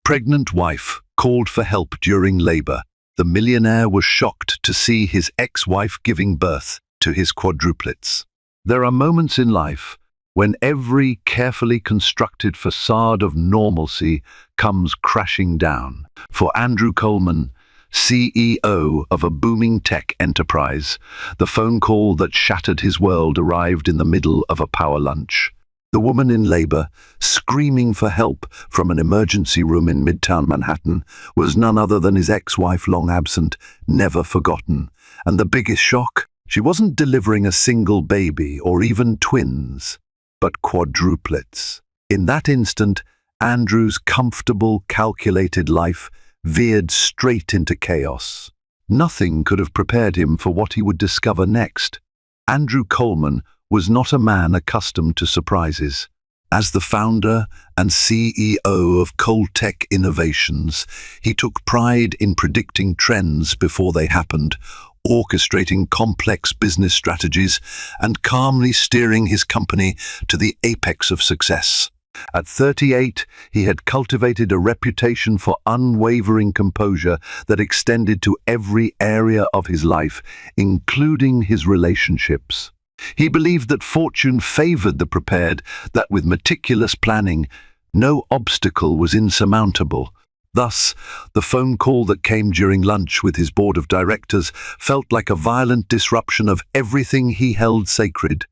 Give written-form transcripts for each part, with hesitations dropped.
Pregnant wife called for help during labor. The millionaire was shocked to see his ex-wife giving birth to his quadruplets. There are moments in life when every carefully constructed facade of normalcy comes crashing down. For Andrew Coleman, CEO of a booming tech enterprise, the phone call that shattered his world arrived in the middle of a power lunch. The woman in labor, screaming for help from an emergency room in Midtown Manhattan, was none other than his ex-wife, long absent, never forgotten. And the biggest shock? She wasn't delivering a single baby or even twins, but quadruplets. In that instant, Andrew's comfortable, calculated life veered straight into chaos. Nothing could have prepared him for what he would discover next. Andrew Coleman was not a man accustomed to surprises. As the founder and CEO of Coltech Innovations, he took pride in predicting trends before they happened, orchestrating complex business strategies, and calmly steering his company to the apex of success. At 38, he had cultivated a reputation for unwavering composure that extended to every area of his life, including his relationships. He believed that fortune favored the prepared, that with meticulous planning, no obstacle was insurmountable. Thus, the phone call that came during lunch with his board of directors felt like a violent disruption of everything he held sacred.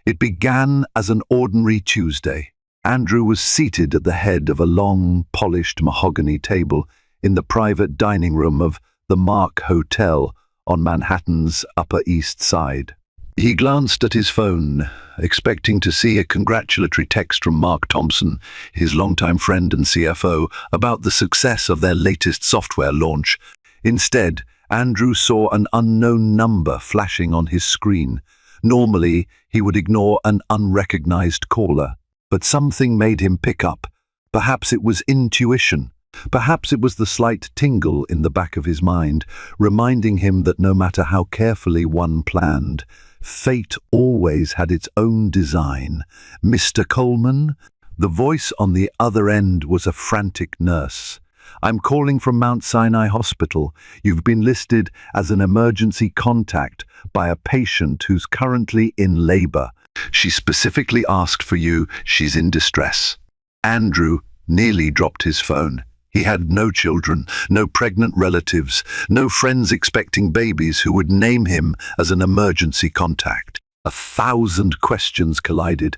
It began as an ordinary Tuesday. Andrew was seated at the head of a long, polished mahogany table in the private dining room of the Mark Hotel on Manhattan's Upper East Side. He glanced at his phone, expecting to see a congratulatory text from Mark Thompson, his longtime friend and CFO, about the success of their latest software launch. Instead, Andrew saw an unknown number flashing on his screen. Normally, he would ignore an unrecognized caller, but something made him pick up. Perhaps it was intuition. Perhaps it was the slight tingle in the back of his mind, reminding him that no matter how carefully one planned, fate always had its own design. "Mr. Coleman?" The voice on the other end was a frantic nurse. "I'm calling from Mount Sinai Hospital. You've been listed as an emergency contact by a patient who's currently in labor. She specifically asked for you. She's in distress." Andrew nearly dropped his phone. He had no children, no pregnant relatives, no friends expecting babies who would name him as an emergency contact. 1,000 questions collided.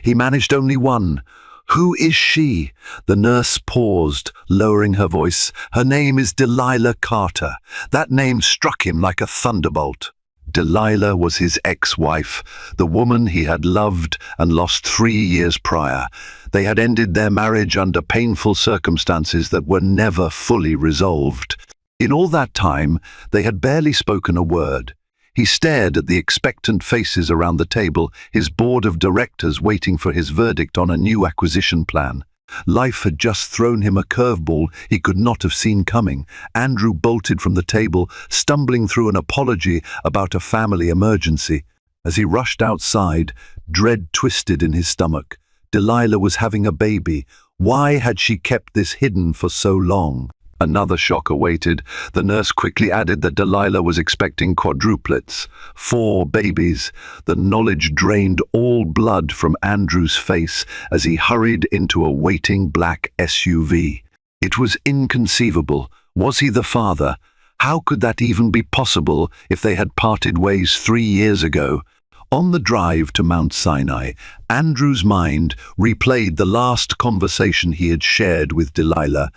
He managed only one. "Who is she?" The nurse paused, lowering her voice. "Her name is Delilah Carter." That name struck him like a thunderbolt. Delilah was his ex-wife, the woman he had loved and lost 3 years prior. They had ended their marriage under painful circumstances that were never fully resolved. In all that time, they had barely spoken a word. He stared at the expectant faces around the table, his board of directors waiting for his verdict on a new acquisition plan. Life had just thrown him a curveball he could not have seen coming. Andrew bolted from the table, stumbling through an apology about a family emergency. As he rushed outside, dread twisted in his stomach. Delilah was having a baby. Why had she kept this hidden for so long? Another shock awaited. The nurse quickly added that Delilah was expecting quadruplets. 4 babies. The knowledge drained all blood from Andrew's face as he hurried into a waiting black SUV. It was inconceivable. Was he the father? How could that even be possible if they had parted ways 3 years ago? On the drive to Mount Sinai, Andrew's mind replayed the last conversation he had shared with Delilah.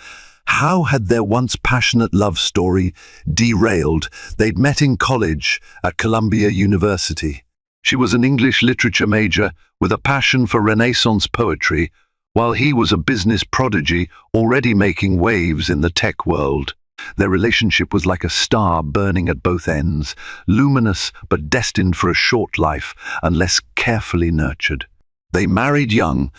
How had their once passionate love story derailed? They'd met in college at Columbia University. She was an English literature major with a passion for Renaissance poetry, while he was a business prodigy already making waves in the tech world. Their relationship was like a star burning at both ends, luminous but destined for a short life unless carefully nurtured. They married young,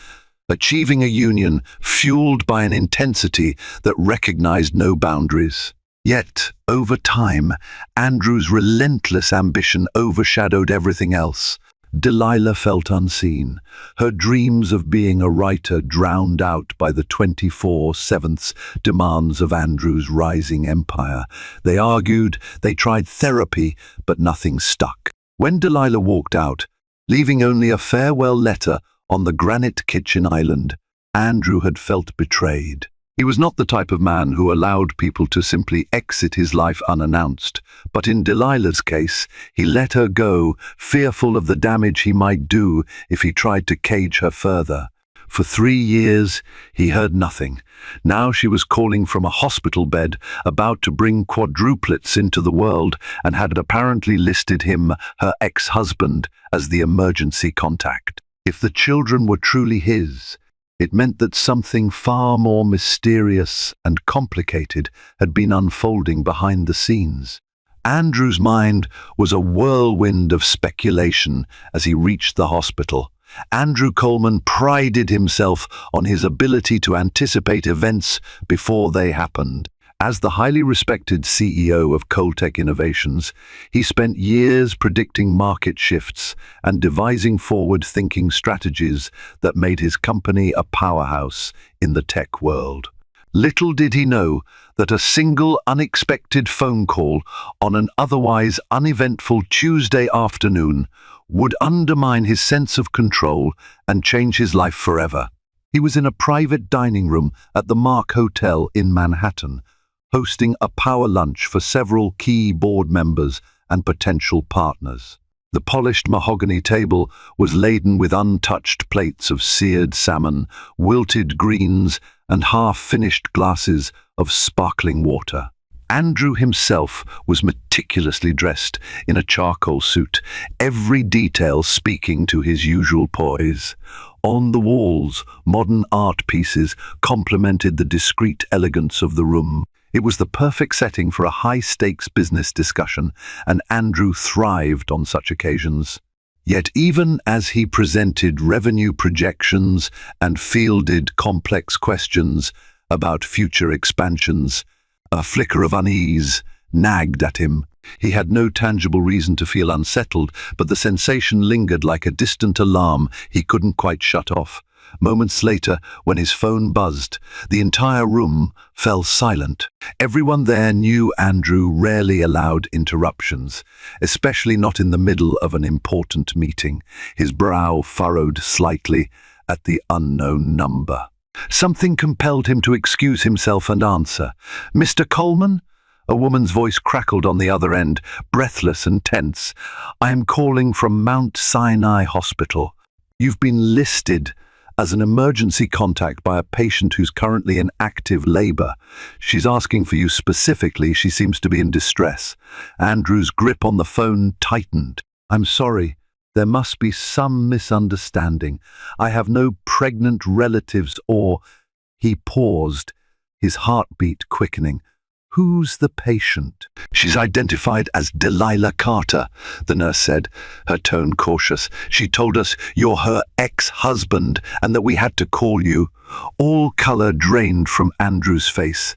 achieving a union fueled by an intensity that recognized no boundaries. Yet, over time, Andrew's relentless ambition overshadowed everything else. Delilah felt unseen, her dreams of being a writer drowned out by the 24/7 demands of Andrew's rising empire. They argued, they tried therapy, but nothing stuck. When Delilah walked out, leaving only a farewell letter on the granite kitchen island, Andrew had felt betrayed. He was not the type of man who allowed people to simply exit his life unannounced, but in Delilah's case, he let her go, fearful of the damage he might do if he tried to cage her further. For 3 years, he heard nothing. Now she was calling from a hospital bed, about to bring quadruplets into the world, and had apparently listed him, her ex-husband, as the emergency contact. If the children were truly his, it meant that something far more mysterious and complicated had been unfolding behind the scenes. Andrew's mind was a whirlwind of speculation as he reached the hospital. Andrew Coleman prided himself on his ability to anticipate events before they happened. As the highly respected CEO of Coltech Innovations, he spent years predicting market shifts and devising forward-thinking strategies that made his company a powerhouse in the tech world. Little did he know that a single unexpected phone call on an otherwise uneventful Tuesday afternoon would undermine his sense of control and change his life forever. He was in a private dining room at the Mark Hotel in Manhattan, hosting a power lunch for several key board members and potential partners. The polished mahogany table was laden with untouched plates of seared salmon, wilted greens, and half-finished glasses of sparkling water. Andrew himself was meticulously dressed in a charcoal suit, every detail speaking to his usual poise. On the walls, modern art pieces complemented the discreet elegance of the room. It was the perfect setting for a high-stakes business discussion, and Andrew thrived on such occasions. Yet even as he presented revenue projections and fielded complex questions about future expansions, a flicker of unease nagged at him. He had no tangible reason to feel unsettled, but the sensation lingered like a distant alarm he couldn't quite shut off. Moments later, when his phone buzzed, the entire room fell silent. Everyone there knew Andrew rarely allowed interruptions, especially not in the middle of an important meeting. His brow furrowed slightly at the unknown number. Something compelled him to excuse himself and answer. "Mr. Coleman?" A woman's voice crackled on the other end, breathless and tense. "I am calling from Mount Sinai Hospital. You've been listed as an emergency contact by a patient who's currently in active labor. She's asking for you specifically. She seems to be in distress." Andrew's grip on the phone tightened. "I'm sorry. There must be some misunderstanding. I have no pregnant relatives or—" He paused, his heartbeat quickening. "Who's the patient?" "She's identified as Delilah Carter," the nurse said, her tone cautious. "She told us you're her ex-husband and that we had to call you." All color drained from Andrew's face.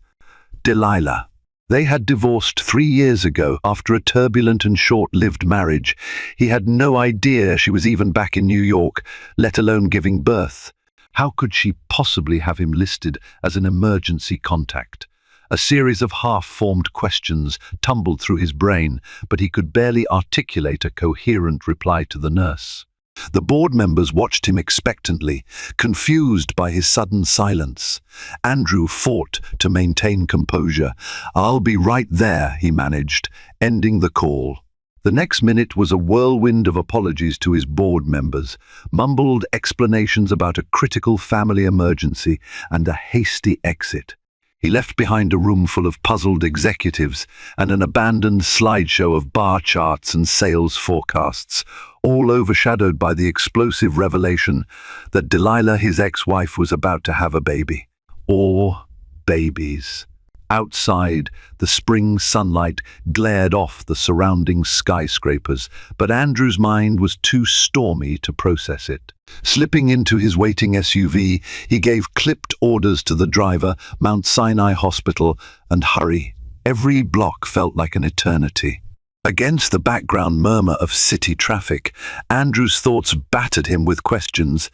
Delilah. They had divorced 3 years ago after a turbulent and short-lived marriage. He had no idea she was even back in New York, let alone giving birth. How could she possibly have him listed as an emergency contact? A series of half-formed questions tumbled through his brain, but he could barely articulate a coherent reply to the nurse. The board members watched him expectantly, confused by his sudden silence. Andrew fought to maintain composure. "I'll be right there," he managed, ending the call. The next minute was a whirlwind of apologies to his board members, mumbled explanations about a critical family emergency, and a hasty exit. He left behind a room full of puzzled executives and an abandoned slideshow of bar charts and sales forecasts, all overshadowed by the explosive revelation that Delilah, his ex-wife, was about to have a baby. Or babies. Outside, the spring sunlight glared off the surrounding skyscrapers, but Andrew's mind was too stormy to process it. Slipping into his waiting SUV, he gave clipped orders to the driver, Mount Sinai Hospital, and hurry. Every block felt like an eternity. Against the background murmur of city traffic, Andrew's thoughts battered him with questions.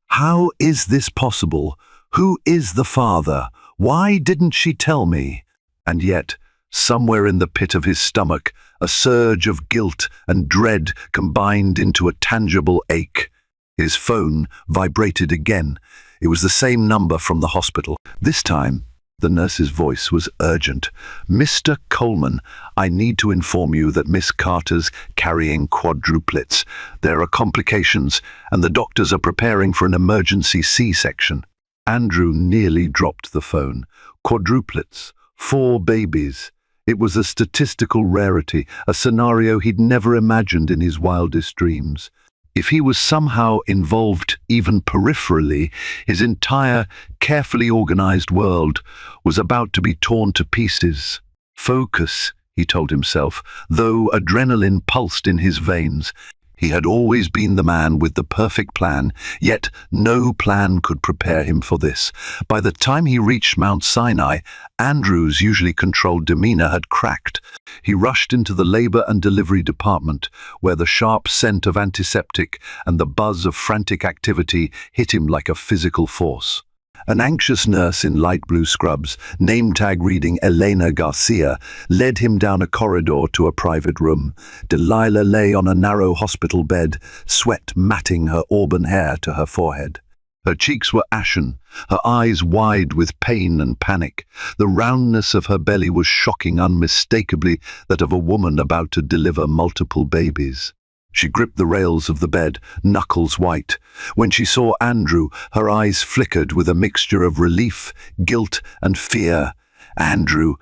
How is this possible? Who is the father? Why didn't she tell me? And yet, somewhere in the pit of his stomach, a surge of guilt and dread combined into a tangible ache. His phone vibrated again. It was the same number from the hospital. This time, the nurse's voice was urgent. "Mr. Coleman, I need to inform you that Miss Carter's carrying quadruplets. There are complications, and the doctors are preparing for an emergency C-section." Andrew nearly dropped the phone. Quadruplets, 4 babies. It was a statistical rarity, a scenario he'd never imagined in his wildest dreams. If he was somehow involved, even peripherally, his entire, carefully organized world was about to be torn to pieces. Focus, he told himself, though adrenaline pulsed in his veins. He had always been the man with the perfect plan, yet no plan could prepare him for this. By the time he reached Mount Sinai, Andrew's usually controlled demeanor had cracked. He rushed into the labor and delivery department, where the sharp scent of antiseptic and the buzz of frantic activity hit him like a physical force. An anxious nurse in light blue scrubs, name tag reading Elena Garcia, led him down a corridor to a private room. Delilah lay on a narrow hospital bed, sweat matting her auburn hair to her forehead. Her cheeks were ashen, her eyes wide with pain and panic. The roundness of her belly was shocking, unmistakably that of a woman about to deliver multiple babies. She gripped the rails of the bed, knuckles white. When she saw Andrew, her eyes flickered with a mixture of relief, guilt, and fear. "Andrew,"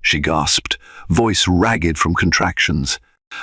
she gasped, voice ragged from contractions.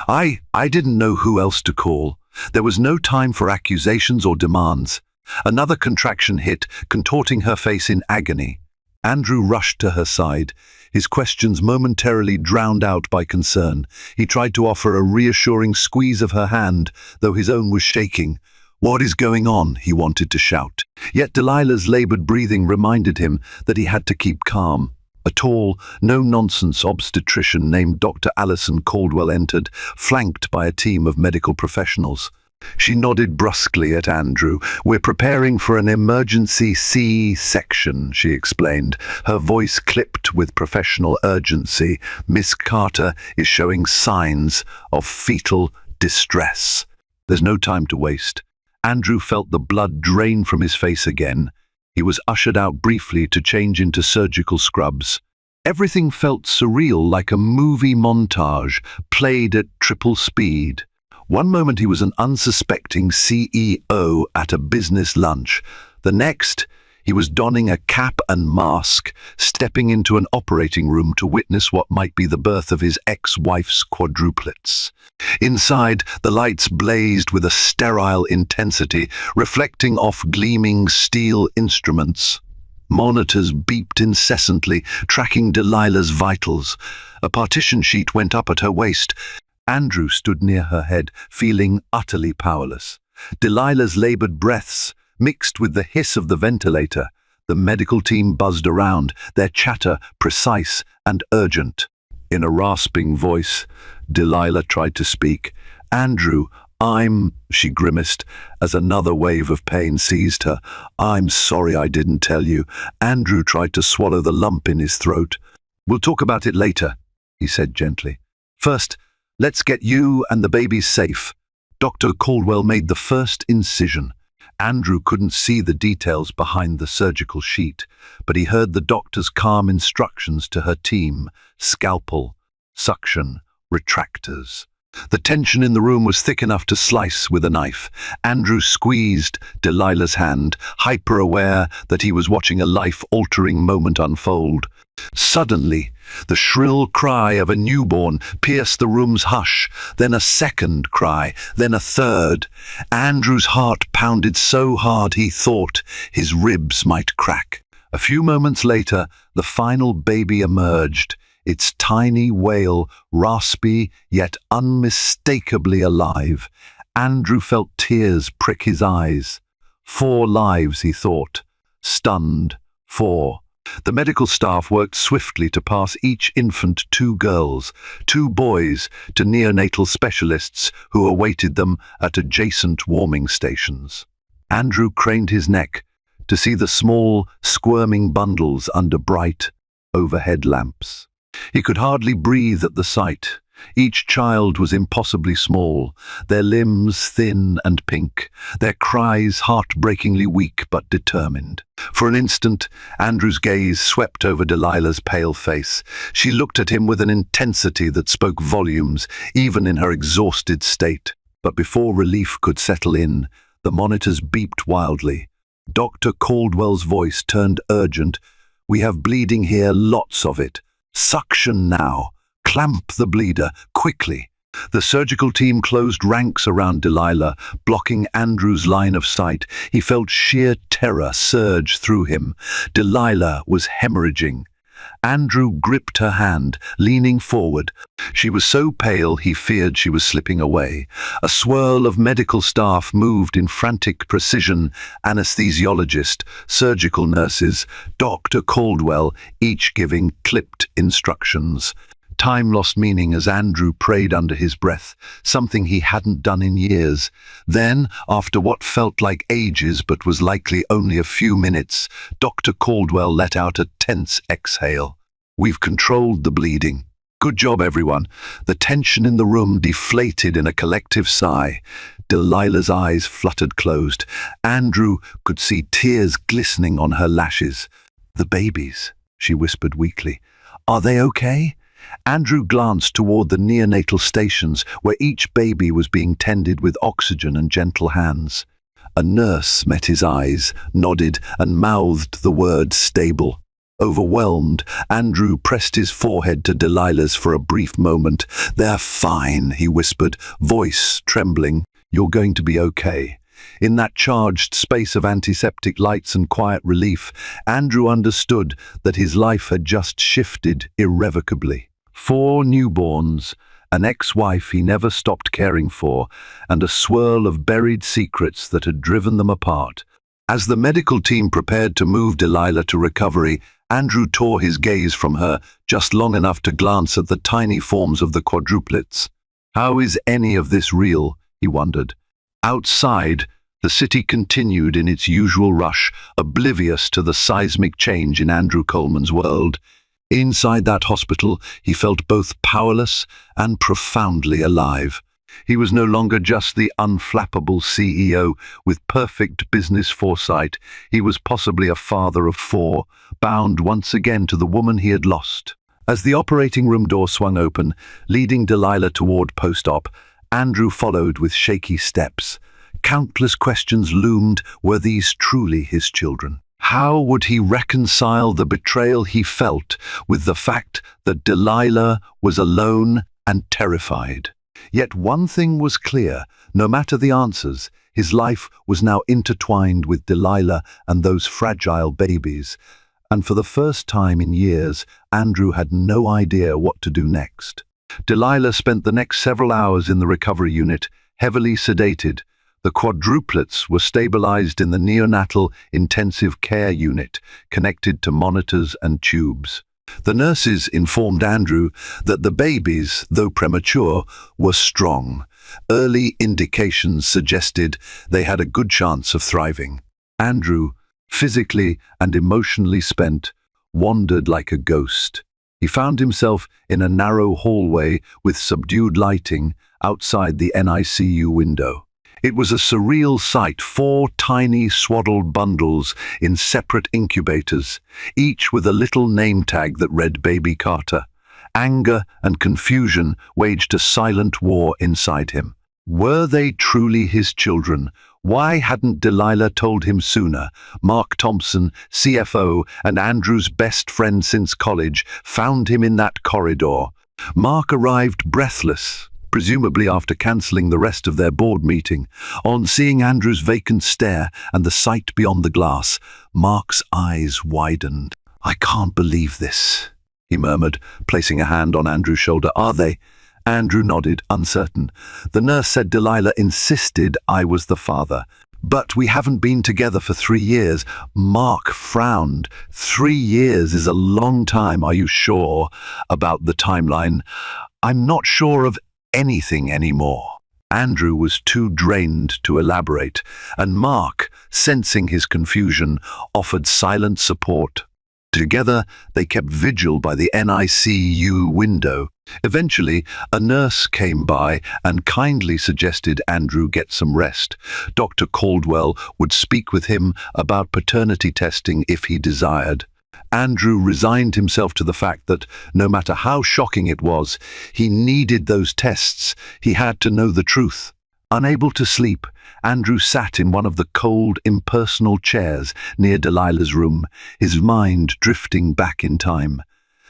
I didn't know who else to call. There was no time for accusations or demands. Another contraction hit, contorting her face in agony. Andrew rushed to her side, his questions momentarily drowned out by concern. He tried to offer a reassuring squeeze of her hand, though his own was shaking. "What is going on?" he wanted to shout. Yet Delilah's labored breathing reminded him that he had to keep calm. A tall, no-nonsense obstetrician named Dr. Allison Caldwell entered, flanked by a team of medical professionals. She nodded brusquely at Andrew. "We're preparing for an emergency C-section," she explained, her voice clipped with professional urgency. "Miss Carter is showing signs of fetal distress." There's no time to waste. Andrew felt the blood drain from his face again. He was ushered out briefly to change into surgical scrubs. Everything felt surreal, like a movie montage, played at triple speed. One moment he was an unsuspecting CEO at a business lunch. The next, he was donning a cap and mask, stepping into an operating room to witness what might be the birth of his ex-wife's quadruplets. Inside, the lights blazed with a sterile intensity, reflecting off gleaming steel instruments. Monitors beeped incessantly, tracking Delilah's vitals. A partition sheet went up at her waist. Andrew stood near her head, feeling utterly powerless. Delilah's labored breaths mixed with the hiss of the ventilator. The medical team buzzed around, their chatter precise and urgent. In a rasping voice, Delilah tried to speak. "Andrew, she grimaced as another wave of pain seized her. "I'm sorry I didn't tell you." Andrew tried to swallow the lump in his throat. "We'll talk about it later," he said gently. "First, let's get you and the babies safe." Dr. Caldwell made the first incision. Andrew couldn't see the details behind the surgical sheet, but he heard the doctor's calm instructions to her team: scalpel, suction, retractors. The tension in the room was thick enough to slice with a knife. Andrew squeezed Delilah's hand, hyper-aware that he was watching a life-altering moment unfold. Suddenly, the shrill cry of a newborn pierced the room's hush, then a second cry, then a third. Andrew's heart pounded so hard he thought his ribs might crack. A few moments later, the final baby emerged, its tiny wail raspy yet unmistakably alive. Andrew felt tears prick his eyes. 4 lives, he thought. Stunned, 4. The medical staff worked swiftly to pass each infant 2 girls, 2 boys to neonatal specialists who awaited them at adjacent warming stations. Andrew craned his neck to see the small, squirming bundles under bright, overhead lamps. He could hardly breathe at the sight. Each child was impossibly small, their limbs thin and pink, their cries heartbreakingly weak but determined. For an instant, Andrew's gaze swept over Delilah's pale face. She looked at him with an intensity that spoke volumes, even in her exhausted state. But before relief could settle in, the monitors beeped wildly. Dr. Caldwell's voice turned urgent. "We have bleeding here, lots of it. Suction now. Clamp the bleeder, quickly." The surgical team closed ranks around Delilah, blocking Andrew's line of sight. He felt sheer terror surge through him. Delilah was hemorrhaging. Andrew gripped her hand, leaning forward. She was so pale he feared she was slipping away. A swirl of medical staff moved in frantic precision. Anesthesiologist, surgical nurses, Dr. Caldwell, each giving clipped instructions. Time lost meaning as Andrew prayed under his breath, something he hadn't done in years. Then, after what felt like ages but was likely only a few minutes, Dr. Caldwell let out a tense exhale. "We've controlled the bleeding. Good job, everyone." The tension in the room deflated in a collective sigh. Delilah's eyes fluttered closed. Andrew could see tears glistening on her lashes. "The babies," she whispered weakly. "Are they okay?" Andrew glanced toward the neonatal stations where each baby was being tended with oxygen and gentle hands. A nurse met his eyes, nodded, and mouthed the word stable. Overwhelmed, Andrew pressed his forehead to Delilah's for a brief moment. "They're fine," he whispered, voice trembling. "You're going to be okay." In that charged space of antiseptic lights and quiet relief, Andrew understood that his life had just shifted irrevocably. 4 newborns, an ex-wife he never stopped caring for, and a swirl of buried secrets that had driven them apart. As the medical team prepared to move Delilah to recovery, Andrew tore his gaze from her just long enough to glance at the tiny forms of the quadruplets. How is any of this real? He wondered. Outside, the city continued in its usual rush, oblivious to the seismic change in Andrew Coleman's world. Inside that hospital, he felt both powerless and profoundly alive. He was no longer just the unflappable CEO with perfect business foresight. He was possibly a father of 4, bound once again to the woman he had lost. As the operating room door swung open, leading Delilah toward post-op, Andrew followed with shaky steps. Countless questions loomed. Were these truly his children? How would he reconcile the betrayal he felt with the fact that Delilah was alone and terrified? Yet one thing was clear: no matter the answers, his life was now intertwined with Delilah and those fragile babies. And for the first time in years, Andrew had no idea what to do next. Delilah spent the next several hours in the recovery unit, heavily sedated. The quadruplets were stabilized in the neonatal intensive care unit, connected to monitors and tubes. The nurses informed Andrew that the babies, though premature, were strong. Early indications suggested they had a good chance of thriving. Andrew, physically and emotionally spent, wandered like a ghost. He found himself in a narrow hallway with subdued lighting outside the NICU window. It was a surreal sight: 4 tiny swaddled bundles in separate incubators, each with a little name tag that read Baby Carter. Anger and confusion waged a silent war inside him. Were they truly his children? Why hadn't Delilah told him sooner? Mark Thompson, CFO and Andrew's best friend since college, found him in that corridor. Mark arrived breathless, presumably after cancelling the rest of their board meeting. On seeing Andrew's vacant stare and the sight beyond the glass, Mark's eyes widened. "I can't believe this," he murmured, placing a hand on Andrew's shoulder. "Are they?" Andrew nodded, uncertain. "The nurse said Delilah insisted I was the father." But we haven't been together for 3 years. Mark frowned. 3 years is a long time. Are you sure about the timeline? I'm not sure of anything anymore. Andrew was too drained to elaborate, and Mark, sensing his confusion, offered silent support. Together, they kept vigil by the NICU window. Eventually, a nurse came by and kindly suggested Andrew get some rest. Dr. Caldwell would speak with him about paternity testing if he desired. Andrew resigned himself to the fact that, no matter how shocking it was, he needed those tests. He had to know the truth. Unable to sleep, Andrew sat in one of the cold, impersonal chairs near Delilah's room, his mind drifting back in time.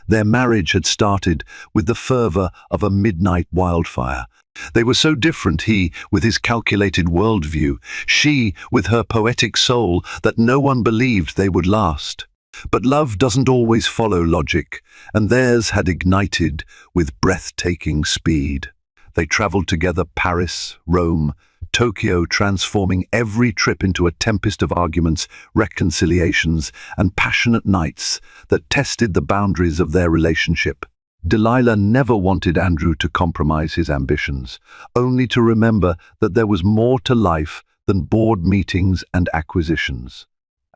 Their marriage had started with the fervor of a midnight wildfire. They were so different, he with his calculated worldview, she with her poetic soul, that no one believed they would last. But love doesn't always follow logic, and theirs had ignited with breathtaking speed. They traveled together Paris, Rome, Tokyo, transforming every trip into a tempest of arguments, reconciliations, and passionate nights that tested the boundaries of their relationship. Delilah never wanted Andrew to compromise his ambitions, only to remember that there was more to life than board meetings and acquisitions.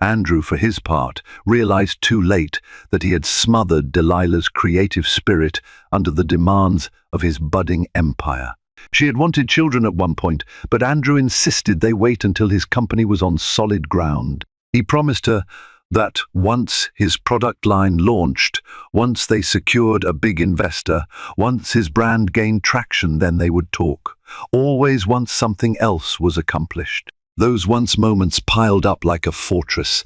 Andrew, for his part, realized too late that he had smothered Delilah's creative spirit under the demands of his budding empire. She had wanted children at one point, but Andrew insisted they wait until his company was on solid ground. He promised her that once his product line launched, once they secured a big investor, once his brand gained traction, then they would talk. Always once something else was accomplished. Those once moments piled up like a fortress.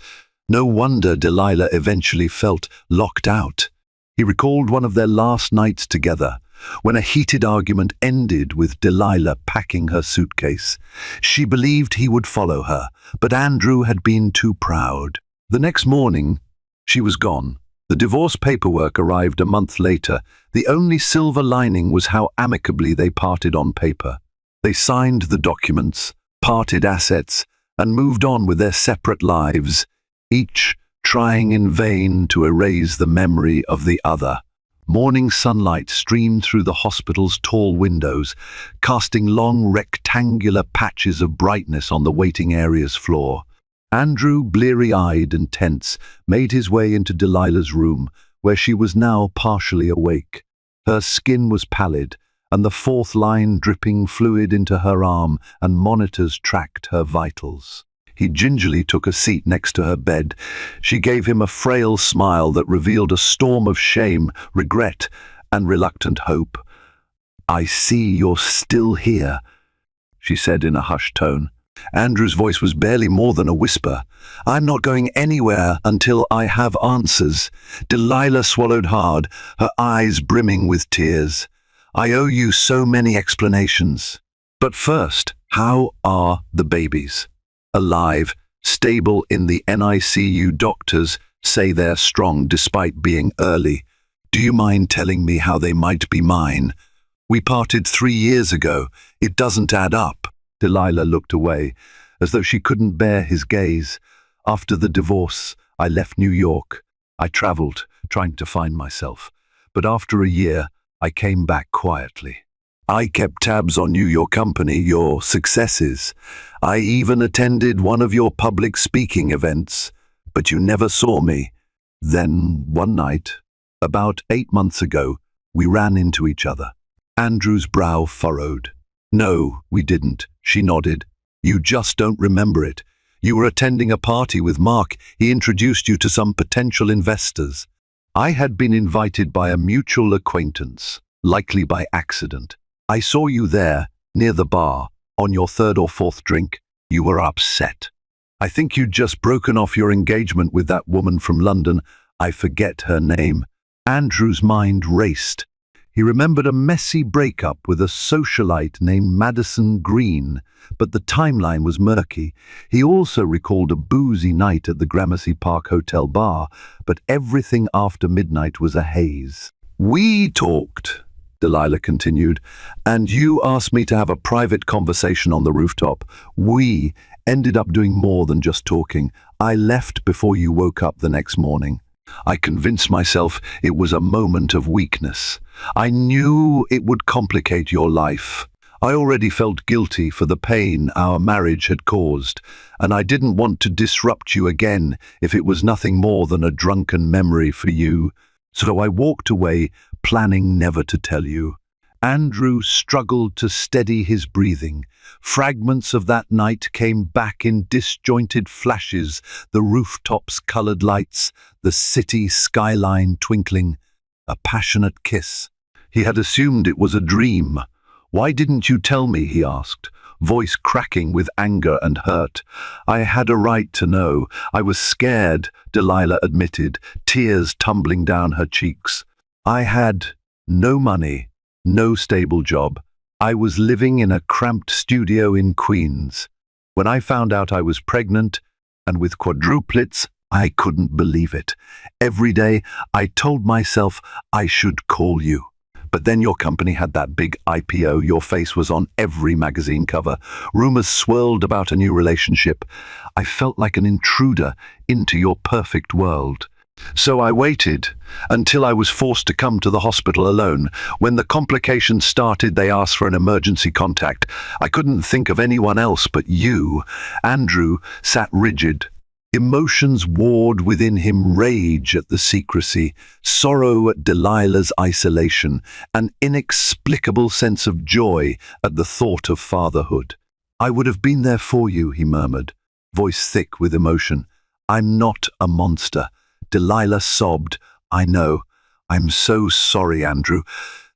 No wonder Delilah eventually felt locked out. He recalled one of their last nights together, when a heated argument ended with Delilah packing her suitcase. She believed he would follow her, but Andrew had been too proud. The next morning, she was gone. The divorce paperwork arrived a month later. The only silver lining was how amicably they parted on paper. They signed the documents, parted assets, and moved on with their separate lives, each trying in vain to erase the memory of the other. Morning sunlight streamed through the hospital's tall windows, casting long rectangular patches of brightness on the waiting area's floor. Andrew, bleary-eyed and tense, made his way into Delilah's room, where she was now partially awake. Her skin was pallid, and the fourth line dripping fluid into her arm, and monitors tracked her vitals. He gingerly took a seat next to her bed. She gave him a frail smile that revealed a storm of shame, regret, and reluctant hope. "I see you're still here," she said in a hushed tone. Andrew's voice was barely more than a whisper. "I'm not going anywhere until I have answers." Delilah swallowed hard, her eyes brimming with tears. "I owe you so many explanations. But first, how are the babies?" "Alive, stable in the NICU. Doctors say they're strong despite being early. Do you mind telling me how they might be mine? We parted 3 years ago. It doesn't add up." Delilah looked away, as though she couldn't bear his gaze. "After the divorce, I left New York. I traveled, trying to find myself. But after a year, I came back quietly. I kept tabs on you, your company, your successes. I even attended one of your public speaking events, but you never saw me. Then, one night, about 8 months ago, we ran into each other." Andrew's brow furrowed. "No, we didn't," she nodded. "You just don't remember it. You were attending a party with Mark. He introduced you to some potential investors. I had been invited by a mutual acquaintance, likely by accident. I saw you there, near the bar, on your 3rd or 4th drink. You were upset. I think you'd just broken off your engagement with that woman from London. I forget her name." Andrew's mind raced. He remembered a messy breakup with a socialite named Madison Green, but the timeline was murky. He also recalled a boozy night at the Gramercy Park Hotel bar, but everything after midnight was a haze. "We talked," Delilah continued, "and you asked me to have a private conversation on the rooftop. We, ended up doing more than just talking. I left before you woke up the next morning. I convinced myself it was a moment of weakness. I knew it would complicate your life. I already felt guilty for the pain our marriage had caused, and I didn't want to disrupt you again if it was nothing more than a drunken memory for you. So I walked away, planning never to tell you. Andrew struggled to steady his breathing. Fragments of that night came back in disjointed flashes, the rooftops' colored lights, the city skyline twinkling. A passionate kiss. He had assumed it was a dream. "Why didn't you tell me?" he asked, voice cracking with anger and hurt. "I had a right to know. I was scared," Delilah admitted, tears tumbling down her cheeks. "I had no money, no stable job. I was living in a cramped studio in Queens. When I found out I was pregnant, and with quadruplets, I couldn't believe it. Every day, I told myself I should call you. But then your company had that big IPO, your face was on every magazine cover. Rumors swirled about a new relationship. I felt like an intruder into your perfect world. So I waited until I was forced to come to the hospital alone. When the complications started, they asked for an emergency contact. I couldn't think of anyone else but you." Andrew sat rigid. Emotions warred within him, rage at the secrecy, sorrow at Delilah's isolation, an inexplicable sense of joy at the thought of fatherhood. "I would have been there for you," he murmured, voice thick with emotion. "I'm not a monster." Delilah sobbed. "I know. I'm so sorry, Andrew."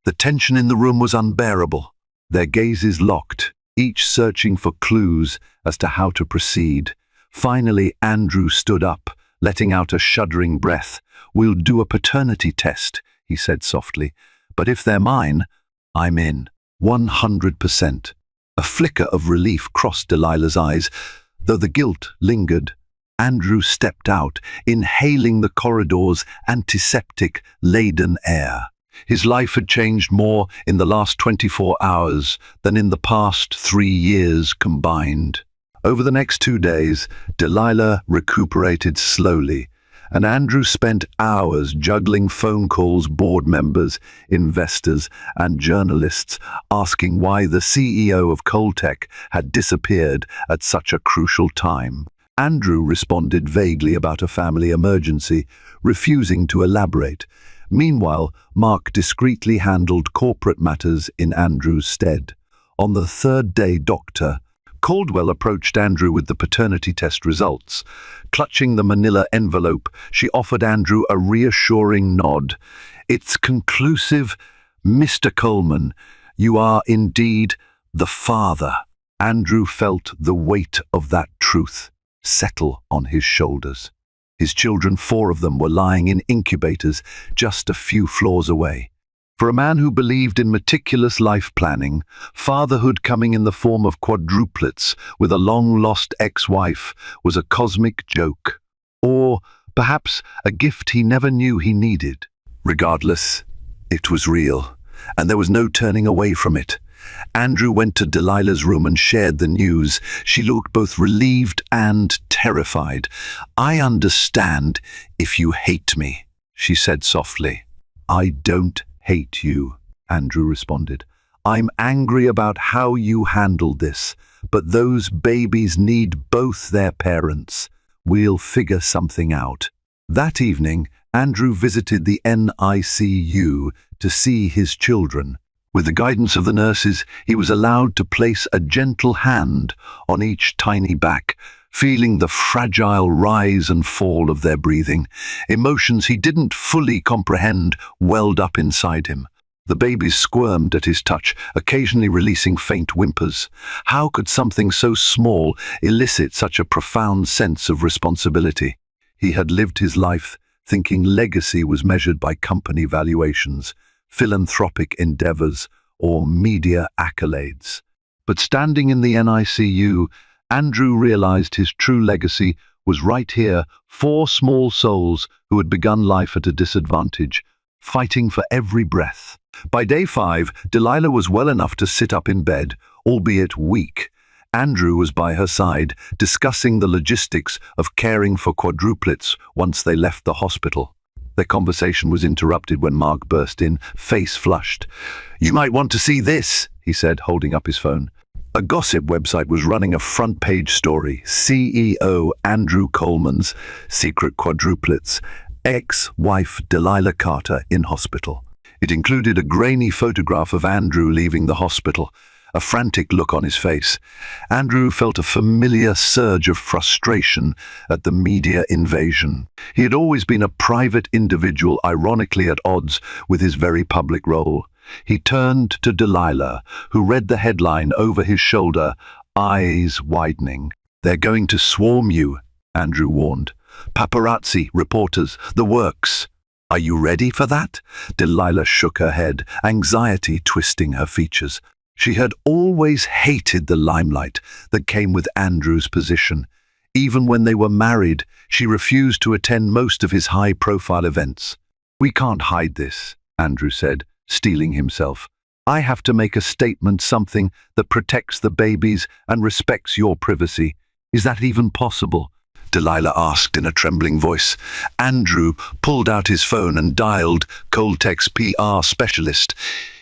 The tension in the room was unbearable. Their gazes locked, each searching for clues as to how to proceed. Finally, Andrew stood up, letting out a shuddering breath. "We'll do a paternity test," he said softly. "But if they're mine, I'm in. 100%. A flicker of relief crossed Delilah's eyes, though the guilt lingered. Andrew stepped out, inhaling the corridor's antiseptic-laden air. His life had changed more in the last 24 hours than in the past 3 years combined. Over the next 2 days, Delilah recuperated slowly, and Andrew spent hours juggling phone calls, board members, investors, and journalists asking why the CEO of Coltech had disappeared at such a crucial time. Andrew responded vaguely about a family emergency, refusing to elaborate. Meanwhile, Mark discreetly handled corporate matters in Andrew's stead. On the 3rd day, Dr. Caldwell approached Andrew with the paternity test results. Clutching the manila envelope, she offered Andrew a reassuring nod. "It's conclusive, Mr. Coleman. You are indeed the father." Andrew felt the weight of that truth settle on his shoulders. His children, 4 of them, were lying in incubators just a few floors away. For a man who believed in meticulous life planning, fatherhood coming in the form of quadruplets with a long-lost ex-wife was a cosmic joke. Or perhaps a gift he never knew he needed. Regardless, it was real, and there was no turning away from it. Andrew went to Delilah's room and shared the news. She looked both relieved and terrified. "I understand if you hate me," she said softly. "I don't hate you," Andrew responded. "I'm angry about how you handled this, but those babies need both their parents. We'll figure something out." That evening, Andrew visited the NICU to see his children. With the guidance of the nurses, he was allowed to place a gentle hand on each tiny back, feeling the fragile rise and fall of their breathing. Emotions he didn't fully comprehend welled up inside him. The babies squirmed at his touch, occasionally releasing faint whimpers. How could something so small elicit such a profound sense of responsibility? He had lived his life thinking legacy was measured by company valuations, philanthropic endeavors, or media accolades. But standing in the NICU, Andrew realized his true legacy was right here, 4 small souls who had begun life at a disadvantage, fighting for every breath. By day 5, Delilah was well enough to sit up in bed, albeit weak. Andrew was by her side, discussing the logistics of caring for quadruplets once they left the hospital. Their conversation was interrupted when Mark burst in, face flushed. "You might want to see this," he said, holding up his phone. A gossip website was running a front-page story. CEO Andrew Coleman's secret quadruplets, ex-wife Delilah Carter in hospital. It included a grainy photograph of Andrew leaving the hospital, a frantic look on his face. Andrew felt a familiar surge of frustration at the media invasion. He had always been a private individual, ironically at odds with his very public role. He turned to Delilah, who read the headline over his shoulder, eyes widening. "They're going to swarm you," Andrew warned. "Paparazzi, reporters, the works. Are you ready for that?" Delilah shook her head, anxiety twisting her features. She had always hated the limelight that came with Andrew's position. Even when they were married, she refused to attend most of his high-profile events. "We can't hide this," Andrew said, steeling himself. "I have to make a statement, something that protects the babies and respects your privacy. Is that even possible?" Delilah asked in a trembling voice. Andrew pulled out his phone and dialed Coltech's PR specialist.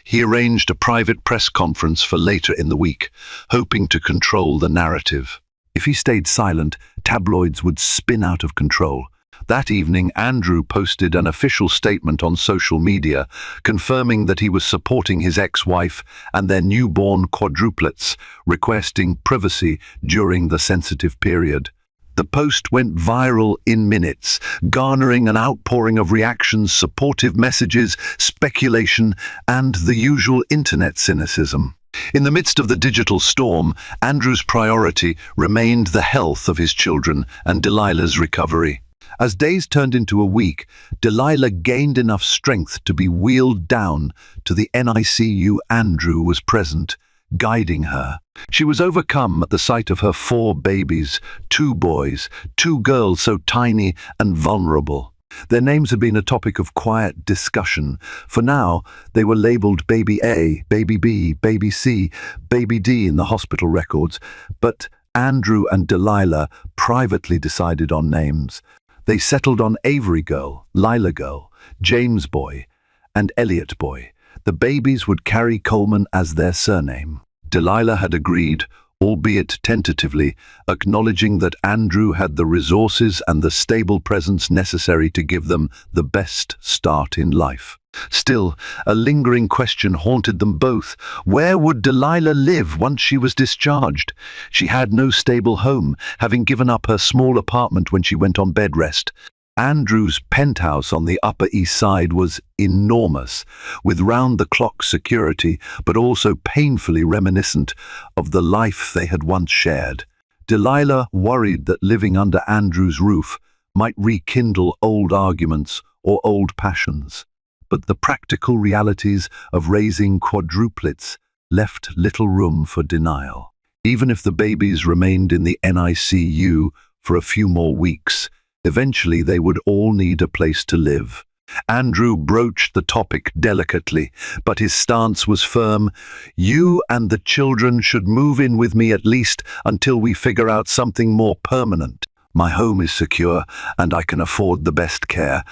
He arranged a private press conference for later in the week, hoping to control the narrative. If he stayed silent, tabloids would spin out of control. That evening, Andrew posted an official statement on social media, confirming that he was supporting his ex-wife and their newborn quadruplets, requesting privacy during the sensitive period. The post went viral in minutes, garnering an outpouring of reactions, supportive messages, speculation, and the usual internet cynicism. In the midst of the digital storm, Andrew's priority remained the health of his children and Delilah's recovery. As days turned into a week, Delilah gained enough strength to be wheeled down to the NICU. Andrew was present, guiding her. She was overcome at the sight of her 4 babies, 2 boys, 2 girls so tiny and vulnerable. Their names had been a topic of quiet discussion. For now, they were labeled Baby A, Baby B, Baby C, Baby D in the hospital records. But Andrew and Delilah privately decided on names. They settled on Avery Girl, Lila Girl, James Boy, and Elliot Boy. The babies would carry Coleman as their surname. Delilah had agreed, albeit tentatively, acknowledging that Andrew had the resources and the stable presence necessary to give them the best start in life. Still, a lingering question haunted them both. Where would Delilah live once she was discharged? She had no stable home, having given up her small apartment when she went on bed rest. Andrew's penthouse on the Upper East Side was enormous, with round-the-clock security, but also painfully reminiscent of the life they had once shared. Delilah worried that living under Andrew's roof might rekindle old arguments or old passions. But the practical realities of raising quadruplets left little room for denial. Even if the babies remained in the NICU for a few more weeks, eventually they would all need a place to live. Andrew broached the topic delicately, but his stance was firm. "You and the children should move in with me at least until we figure out something more permanent. My home is secure, and I can afford the best care."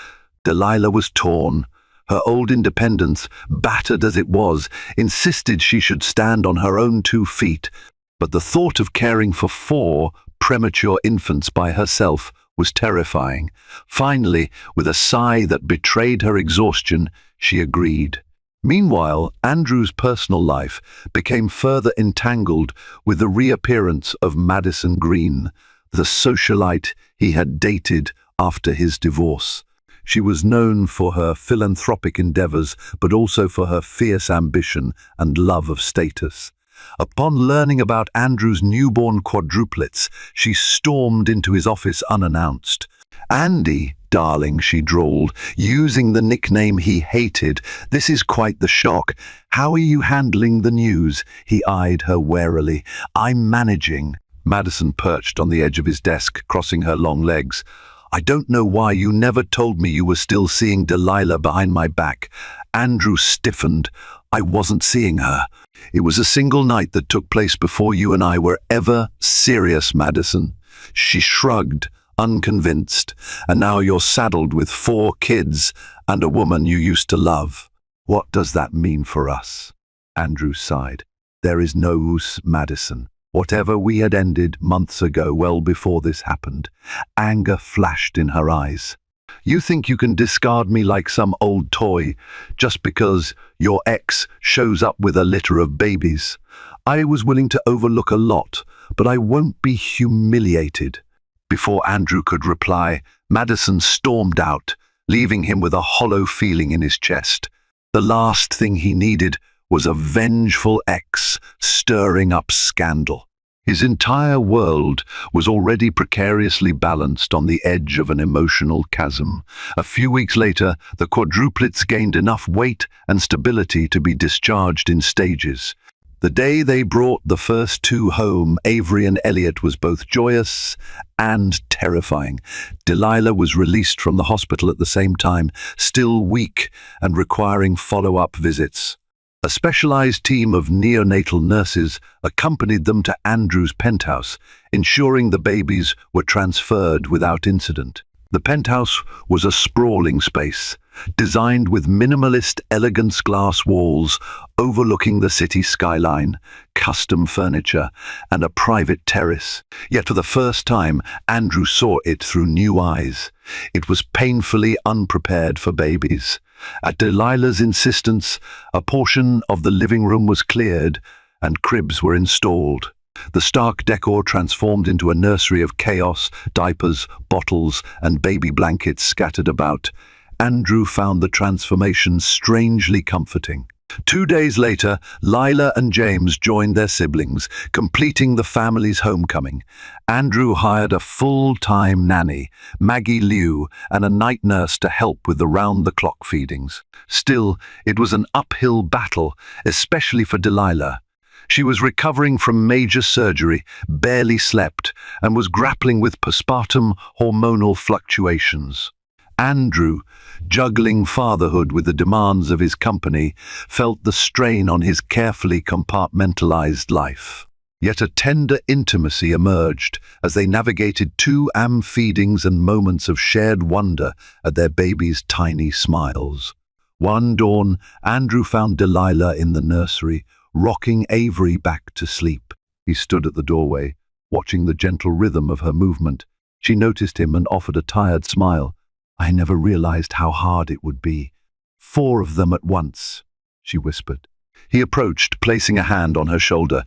Delilah was torn. Her old independence, battered as it was, insisted she should stand on her own 2 feet. But the thought of caring for 4 premature infants by herself was terrifying. Finally, with a sigh that betrayed her exhaustion, she agreed. Meanwhile, Andrew's personal life became further entangled with the reappearance of Madison Green, the socialite he had dated after his divorce. She was known for her philanthropic endeavors, but also for her fierce ambition and love of status. Upon learning about Andrew's newborn quadruplets, she stormed into his office unannounced. "Andy, darling," she drawled, using the nickname he hated. "This is quite the shock. How are you handling the news?" He eyed her warily. "I'm managing." Madison perched on the edge of his desk, crossing her long legs. "I don't know why you never told me you were still seeing Delilah behind my back." Andrew stiffened. I wasn't seeing her. It was a single night that took place before you and I were ever serious, Madison. She shrugged, unconvinced. And now you're saddled with 4 kids and a woman you used to love. What does that mean for us? Andrew sighed. There is no use, Madison. Whatever we had ended months ago, well before this happened. Anger flashed in her eyes. You think you can discard me like some old toy just because your ex shows up with a litter of babies? I was willing to overlook a lot, but I won't be humiliated. Before Andrew could reply, Madison stormed out, leaving him with a hollow feeling in his chest. The last thing he needed was a vengeful ex stirring up scandal. His entire world was already precariously balanced on the edge of an emotional chasm. A few weeks later, the quadruplets gained enough weight and stability to be discharged in stages. The day they brought the first 2 home, Avery and Elliot, was both joyous and terrifying. Delilah was released from the hospital at the same time, still weak and requiring follow-up visits. A specialized team of neonatal nurses accompanied them to Andrew's penthouse, ensuring the babies were transferred without incident. The penthouse was a sprawling space, designed with minimalist elegance glass walls overlooking the city skyline, custom furniture, and a private terrace. Yet for the first time, Andrew saw it through new eyes. It was painfully unprepared for babies. At Delilah's insistence, a portion of the living room was cleared and cribs were installed. The stark decor transformed into a nursery of chaos, diapers, bottles, and baby blankets scattered about. Andrew found the transformation strangely comforting. 2 days later, Lila and James joined their siblings, completing the family's homecoming. Andrew hired a full-time nanny, Maggie Liu, and a night nurse to help with the round-the-clock feedings. Still, it was an uphill battle, especially for Delilah. She was recovering from major surgery, barely slept, and was grappling with postpartum hormonal fluctuations. Andrew, juggling fatherhood with the demands of his company, felt the strain on his carefully compartmentalized life. Yet a tender intimacy emerged as they navigated 2 feedings and moments of shared wonder at their baby's tiny smiles. One dawn, Andrew found Delilah in the nursery, rocking Avery back to sleep. He stood at the doorway, watching the gentle rhythm of her movement. She noticed him and offered a tired smile. I never realized how hard it would be. 4 of them at once, she whispered. He approached, placing a hand on her shoulder.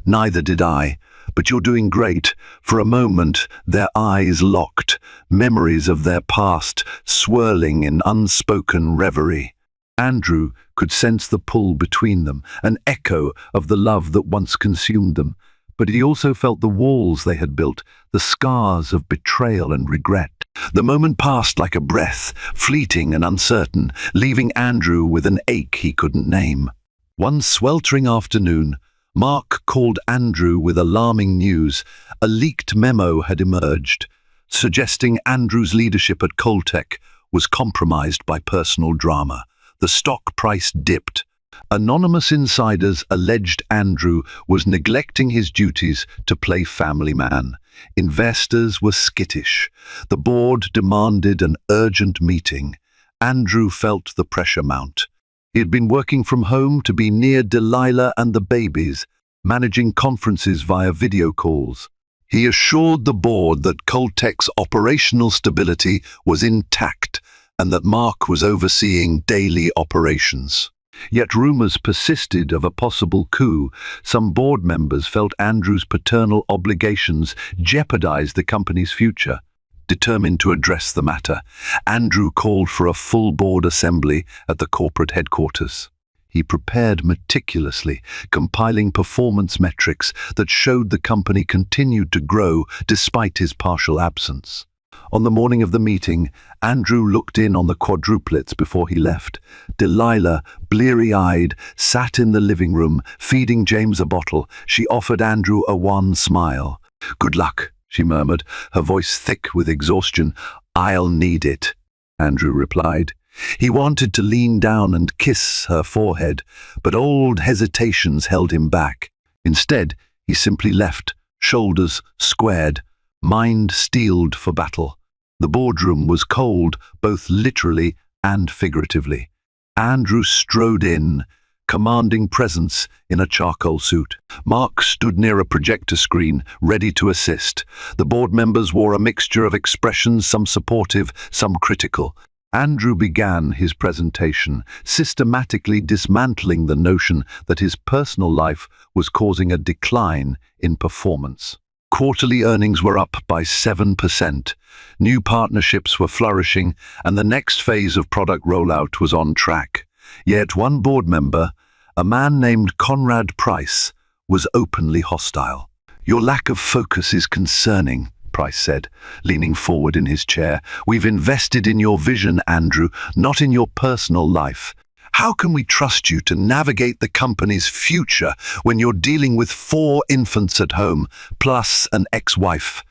Neither did I, but you're doing great. For a moment, their eyes locked, memories of their past swirling in unspoken reverie. Andrew could sense the pull between them, an echo of the love that once consumed them. But he also felt the walls they had built, the scars of betrayal and regret. The moment passed like a breath, fleeting and uncertain, leaving Andrew with an ache he couldn't name. One sweltering afternoon, Mark called Andrew with alarming news. A leaked memo had emerged, suggesting Andrew's leadership at Coltech was compromised by personal drama. The stock price dipped. Anonymous insiders alleged Andrew was neglecting his duties to play family man. Investors were skittish. The board demanded an urgent meeting. Andrew felt the pressure mount. He had been working from home to be near Delilah and the babies, managing conferences via video calls. He assured the board that Coltech's operational stability was intact and that Mark was overseeing daily operations. Yet rumors persisted of a possible coup. Some board members felt Andrew's paternal obligations jeopardized the company's future. Determined to address the matter, Andrew called for a full board assembly at the corporate headquarters. He prepared meticulously, compiling performance metrics that showed the company continued to grow despite his partial absence. On the morning of the meeting, Andrew looked in on the quadruplets before he left. Delilah, bleary-eyed, sat in the living room, feeding James a bottle. She offered Andrew a wan smile. "Good luck," she murmured, her voice thick with exhaustion. "I'll need it," Andrew replied. He wanted to lean down and kiss her forehead, but old hesitations held him back. Instead, he simply left, shoulders squared, mind steeled for battle. The boardroom was cold, both literally and figuratively. Andrew strode in, commanding presence in a charcoal suit. Mark stood near a projector screen, ready to assist. The board members wore a mixture of expressions, some supportive, some critical. Andrew began his presentation, systematically dismantling the notion that his personal life was causing a decline in performance. Quarterly earnings were up by 7%. New partnerships were flourishing, and the next phase of product rollout was on track. Yet one board member, a man named Conrad Price, was openly hostile. "Your lack of focus is concerning," Price said, leaning forward in his chair. "We've invested in your vision, Andrew, not in your personal life. How can we trust you to navigate the company's future when you're dealing with 4 infants at home, plus an ex-wife?"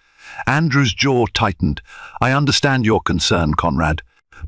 Andrew's jaw tightened. "I understand your concern, Conrad.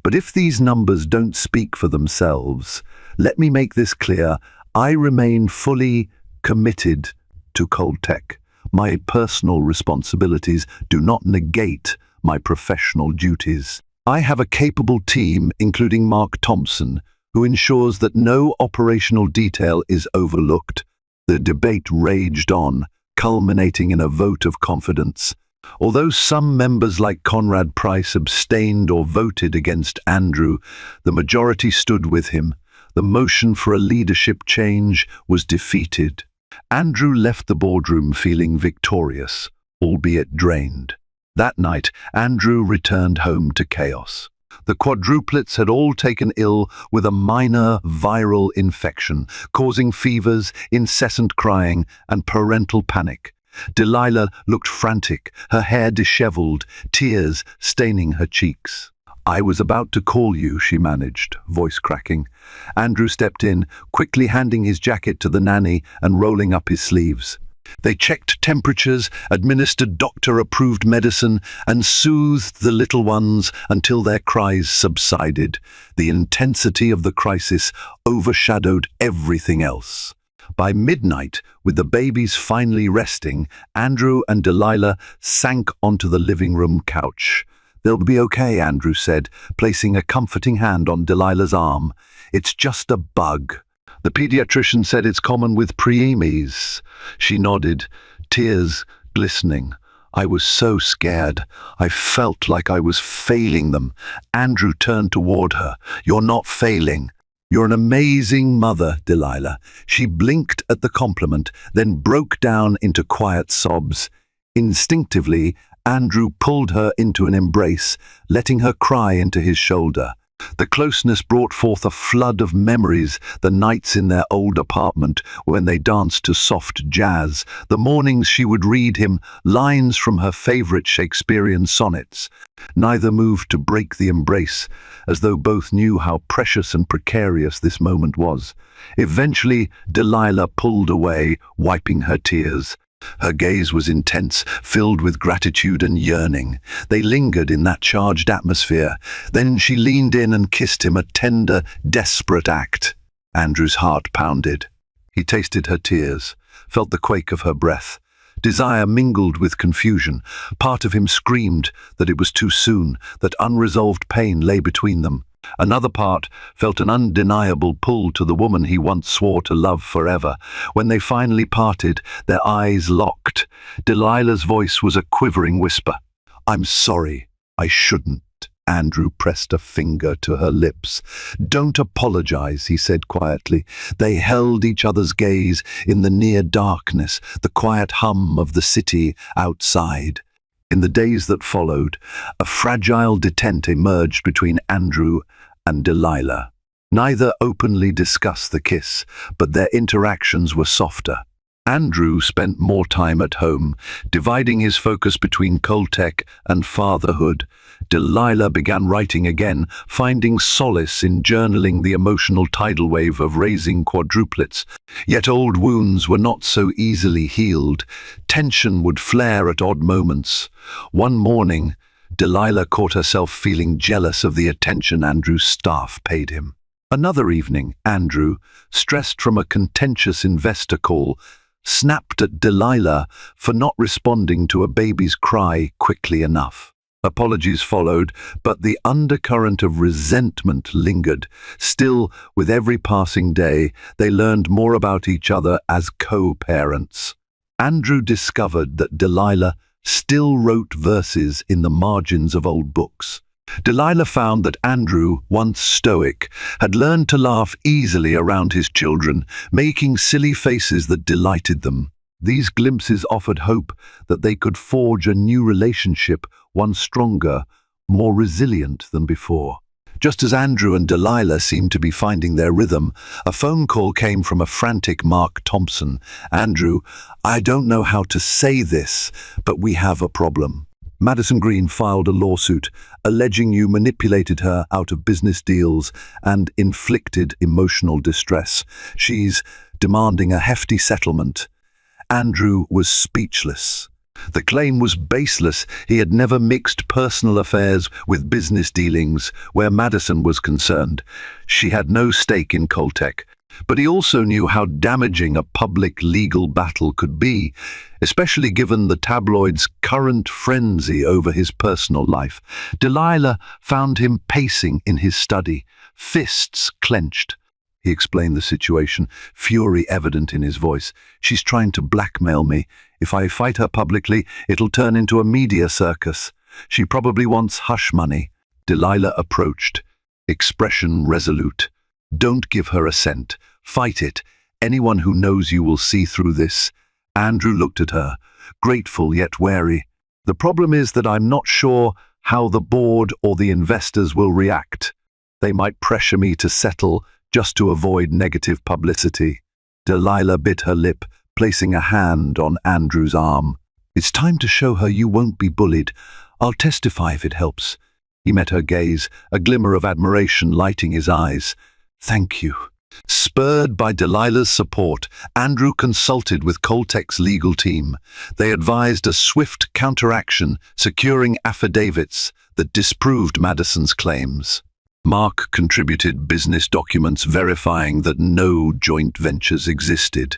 But if these numbers don't speak for themselves, let me make this clear. I remain fully committed to Cold Tech. My personal responsibilities do not negate my professional duties. I have a capable team, including Mark Thompson, who ensures that no operational detail is overlooked." The debate raged on, culminating in a vote of confidence. Although some members like Conrad Price abstained or voted against Andrew, the majority stood with him. The motion for a leadership change was defeated. Andrew left the boardroom feeling victorious, albeit drained. That night, Andrew returned home to chaos. The quadruplets had all taken ill with a minor viral infection, causing fevers, incessant crying, and parental panic. Delilah looked frantic, her hair disheveled, tears staining her cheeks. "I was about to call you," she managed, voice cracking. Andrew stepped in, quickly handing his jacket to the nanny and rolling up his sleeves. They checked temperatures, administered doctor-approved medicine, and soothed the little ones until their cries subsided. The intensity of the crisis overshadowed everything else. By midnight, with the babies finally resting, Andrew and Delilah sank onto the living room couch. "They'll be okay," Andrew said, placing a comforting hand on Delilah's arm. "It's just a bug. The pediatrician said it's common with preemies." She nodded, tears glistening. "I was so scared. I felt like I was failing them." Andrew turned toward her. "You're not failing. You're an amazing mother, Delilah." She blinked at the compliment, then broke down into quiet sobs. Instinctively, Andrew pulled her into an embrace, letting her cry into his shoulder. The closeness brought forth a flood of memories, the nights in their old apartment when they danced to soft jazz, the mornings she would read him lines from her favorite Shakespearean sonnets. Neither moved to break the embrace, as though both knew how precious and precarious this moment was. Eventually, Delilah pulled away, wiping her tears. Her gaze was intense, filled with gratitude and yearning. They lingered in that charged atmosphere. Then she leaned in and kissed him, a tender, desperate act. Andrew's heart pounded. He tasted her tears, felt the quake of her breath. Desire mingled with confusion. Part of him screamed that it was too soon, that unresolved pain lay between them. Another part felt an undeniable pull to the woman he once swore to love forever. When they finally parted, their eyes locked. Delilah's voice was a quivering whisper. "I'm sorry, I shouldn't." Andrew pressed a finger to her lips. "Don't apologize," he said quietly. They held each other's gaze in the near darkness, the quiet hum of the city outside. In the days that followed, a fragile detente emerged between Andrew and Delilah. Neither openly discussed the kiss, but their interactions were softer. Andrew spent more time at home, dividing his focus between Cold Tech and fatherhood. Delilah began writing again, finding solace in journaling the emotional tidal wave of raising quadruplets. Yet old wounds were not so easily healed. Tension would flare at odd moments. One morning, Delilah caught herself feeling jealous of the attention Andrew's staff paid him. Another evening, Andrew, stressed from a contentious investor call, snapped at Delilah for not responding to a baby's cry quickly enough. Apologies followed, but the undercurrent of resentment lingered. Still, with every passing day, they learned more about each other as co-parents. Andrew discovered that Delilah still wrote verses in the margins of old books. Delilah found that Andrew, once stoic, had learned to laugh easily around his children, making silly faces that delighted them. These glimpses offered hope that they could forge a new relationship, one stronger, more resilient than before. Just as Andrew and Delilah seemed to be finding their rhythm, a phone call came from a frantic Mark Thompson. "Andrew, I don't know how to say this, but we have a problem. Madison Green filed a lawsuit alleging you manipulated her out of business deals and inflicted emotional distress. She's demanding a hefty settlement." Andrew was speechless. The claim was baseless. He had never mixed personal affairs with business dealings where Madison was concerned. She had no stake in Coltech. But he also knew how damaging a public legal battle could be, especially given the tabloids' current frenzy over his personal life. Delilah found him pacing in his study, fists clenched. He explained the situation, fury evident in his voice. "She's trying to blackmail me. If I fight her publicly, it'll turn into a media circus. She probably wants hush money." Delilah approached, expression resolute. "Don't give her a cent. Fight it. Anyone who knows you will see through this." Andrew looked at her, grateful yet wary. "The problem is that I'm not sure how the board or the investors will react. They might pressure me to settle just to avoid negative publicity." Delilah bit her lip, placing a hand on Andrew's arm. "It's time to show her you won't be bullied. I'll testify if it helps." He met her gaze, a glimmer of admiration lighting his eyes. "Thank you." Spurred by Delilah's support, Andrew consulted with Coltech's legal team. They advised a swift counteraction, securing affidavits that disproved Madison's claims. Mark contributed business documents verifying that no joint ventures existed.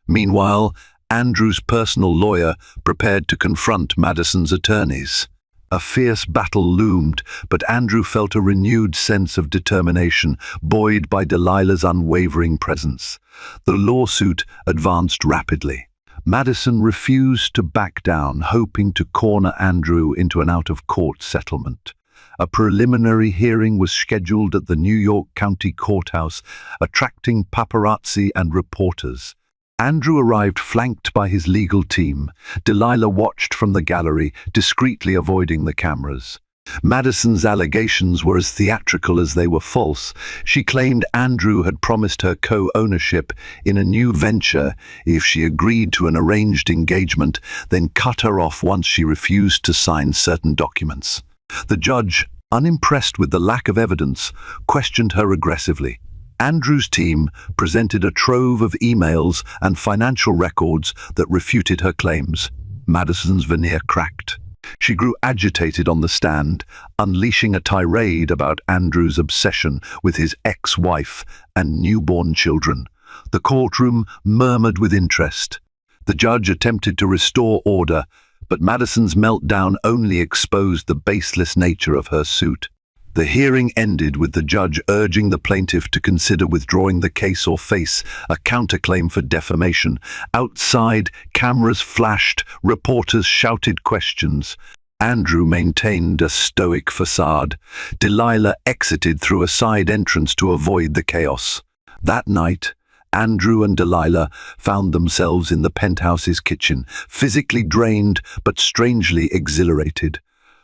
Meanwhile, Andrew's personal lawyer prepared to confront Madison's attorneys. A fierce battle loomed, but Andrew felt a renewed sense of determination, buoyed by Delilah's unwavering presence. The lawsuit advanced rapidly. Madison refused to back down, hoping to corner Andrew into an out-of-court settlement. A preliminary hearing was scheduled at the New York County Courthouse, attracting paparazzi and reporters. Andrew arrived flanked by his legal team. Delilah watched from the gallery, discreetly avoiding the cameras. Madison's allegations were as theatrical as they were false. She claimed Andrew had promised her co-ownership in a new venture if she agreed to an arranged engagement, then cut her off once she refused to sign certain documents. The judge, unimpressed with the lack of evidence, questioned her aggressively. Andrew's team presented a trove of emails and financial records that refuted her claims. Madison's veneer cracked. She grew agitated on the stand, unleashing a tirade about Andrew's obsession with his ex-wife and newborn children. The courtroom murmured with interest. The judge attempted to restore order, but Madison's meltdown only exposed the baseless nature of her suit. The hearing ended with the judge urging the plaintiff to consider withdrawing the case or face a counterclaim for defamation. Outside, cameras flashed, reporters shouted questions. Andrew maintained a stoic facade. Delilah exited through a side entrance to avoid the chaos. That night, Andrew and Delilah found themselves in the penthouse's kitchen, physically drained but strangely exhilarated.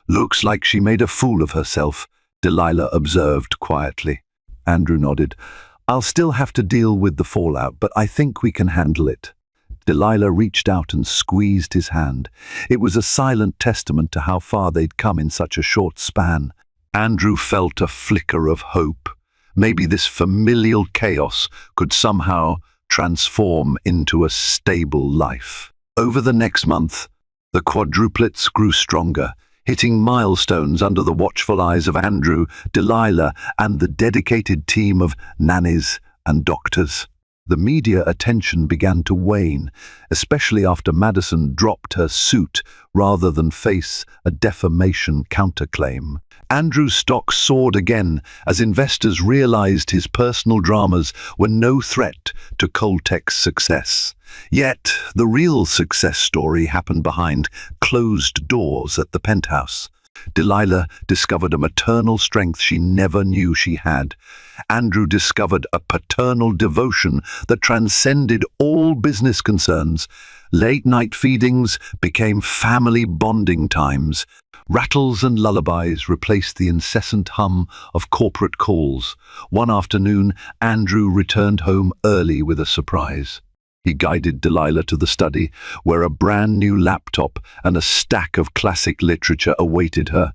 "Looks like she made a fool of herself," Delilah observed quietly. Andrew nodded. "I'll still have to deal with the fallout, but I think we can handle it." Delilah reached out and squeezed his hand. It was a silent testament to how far they'd come in such a short span. Andrew felt a flicker of hope. Maybe this familial chaos could somehow transform into a stable life. Over the next month, the quadruplets grew stronger. hitting milestones under the watchful eyes of Andrew, Delilah, and the dedicated team of nannies and doctors. The media attention began to wane, especially after Madison dropped her suit rather than face a defamation counterclaim. Andrew's stock soared again as investors realized his personal dramas were no threat to Coltech's success. Yet, the real success story happened behind closed doors at the penthouse. Delilah discovered a maternal strength she never knew she had. Andrew discovered a paternal devotion that transcended all business concerns. Late-night feedings became family bonding times. Rattles and lullabies replaced the incessant hum of corporate calls. One afternoon, Andrew returned home early with a surprise. He guided Delilah to the study, where a brand-new laptop and a stack of classic literature awaited her.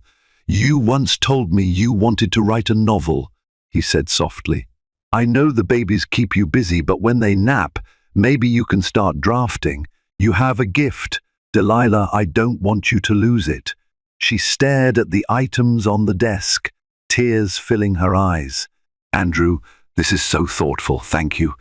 "You once told me you wanted to write a novel," he said softly. "I know the babies keep you busy, but when they nap, maybe you can start drafting. You have a gift. Delilah, I don't want you to lose it." She stared at the items on the desk, tears filling her eyes. "Andrew, this is so thoughtful, thank you."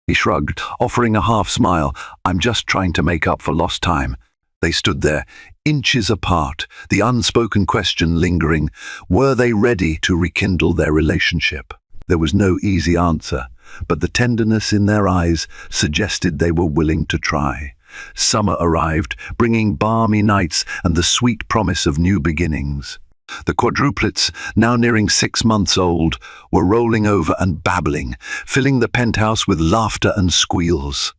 He shrugged, offering a half-smile. "I'm just trying to make up for lost time." They stood there, inches apart, the unspoken question lingering. Were they ready to rekindle their relationship? There was no easy answer, but the tenderness in their eyes suggested they were willing to try. Summer arrived, bringing balmy nights and the sweet promise of new beginnings. The quadruplets, now nearing 6 months old, were rolling over and babbling, filling the penthouse with laughter and squeals.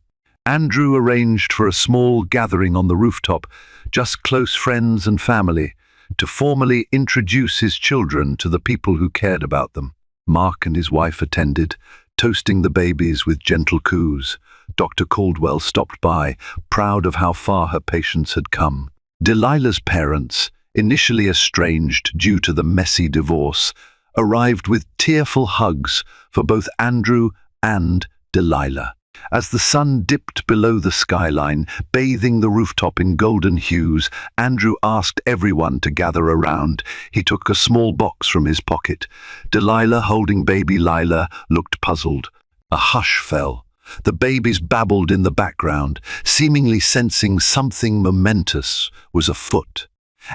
Andrew arranged for a small gathering on the rooftop, just close friends and family, to formally introduce his children to the people who cared about them. Mark and his wife attended, toasting the babies with gentle coos. Dr. Caldwell stopped by, proud of how far her patients had come. Delilah's parents, initially estranged due to the messy divorce, arrived with tearful hugs for both Andrew and Delilah. As the sun dipped below the skyline, bathing the rooftop in golden hues, Andrew asked everyone to gather around. He took a small box from his pocket. Delilah, holding baby Lila, looked puzzled. A hush fell. The babies babbled in the background, seemingly sensing something momentous was afoot.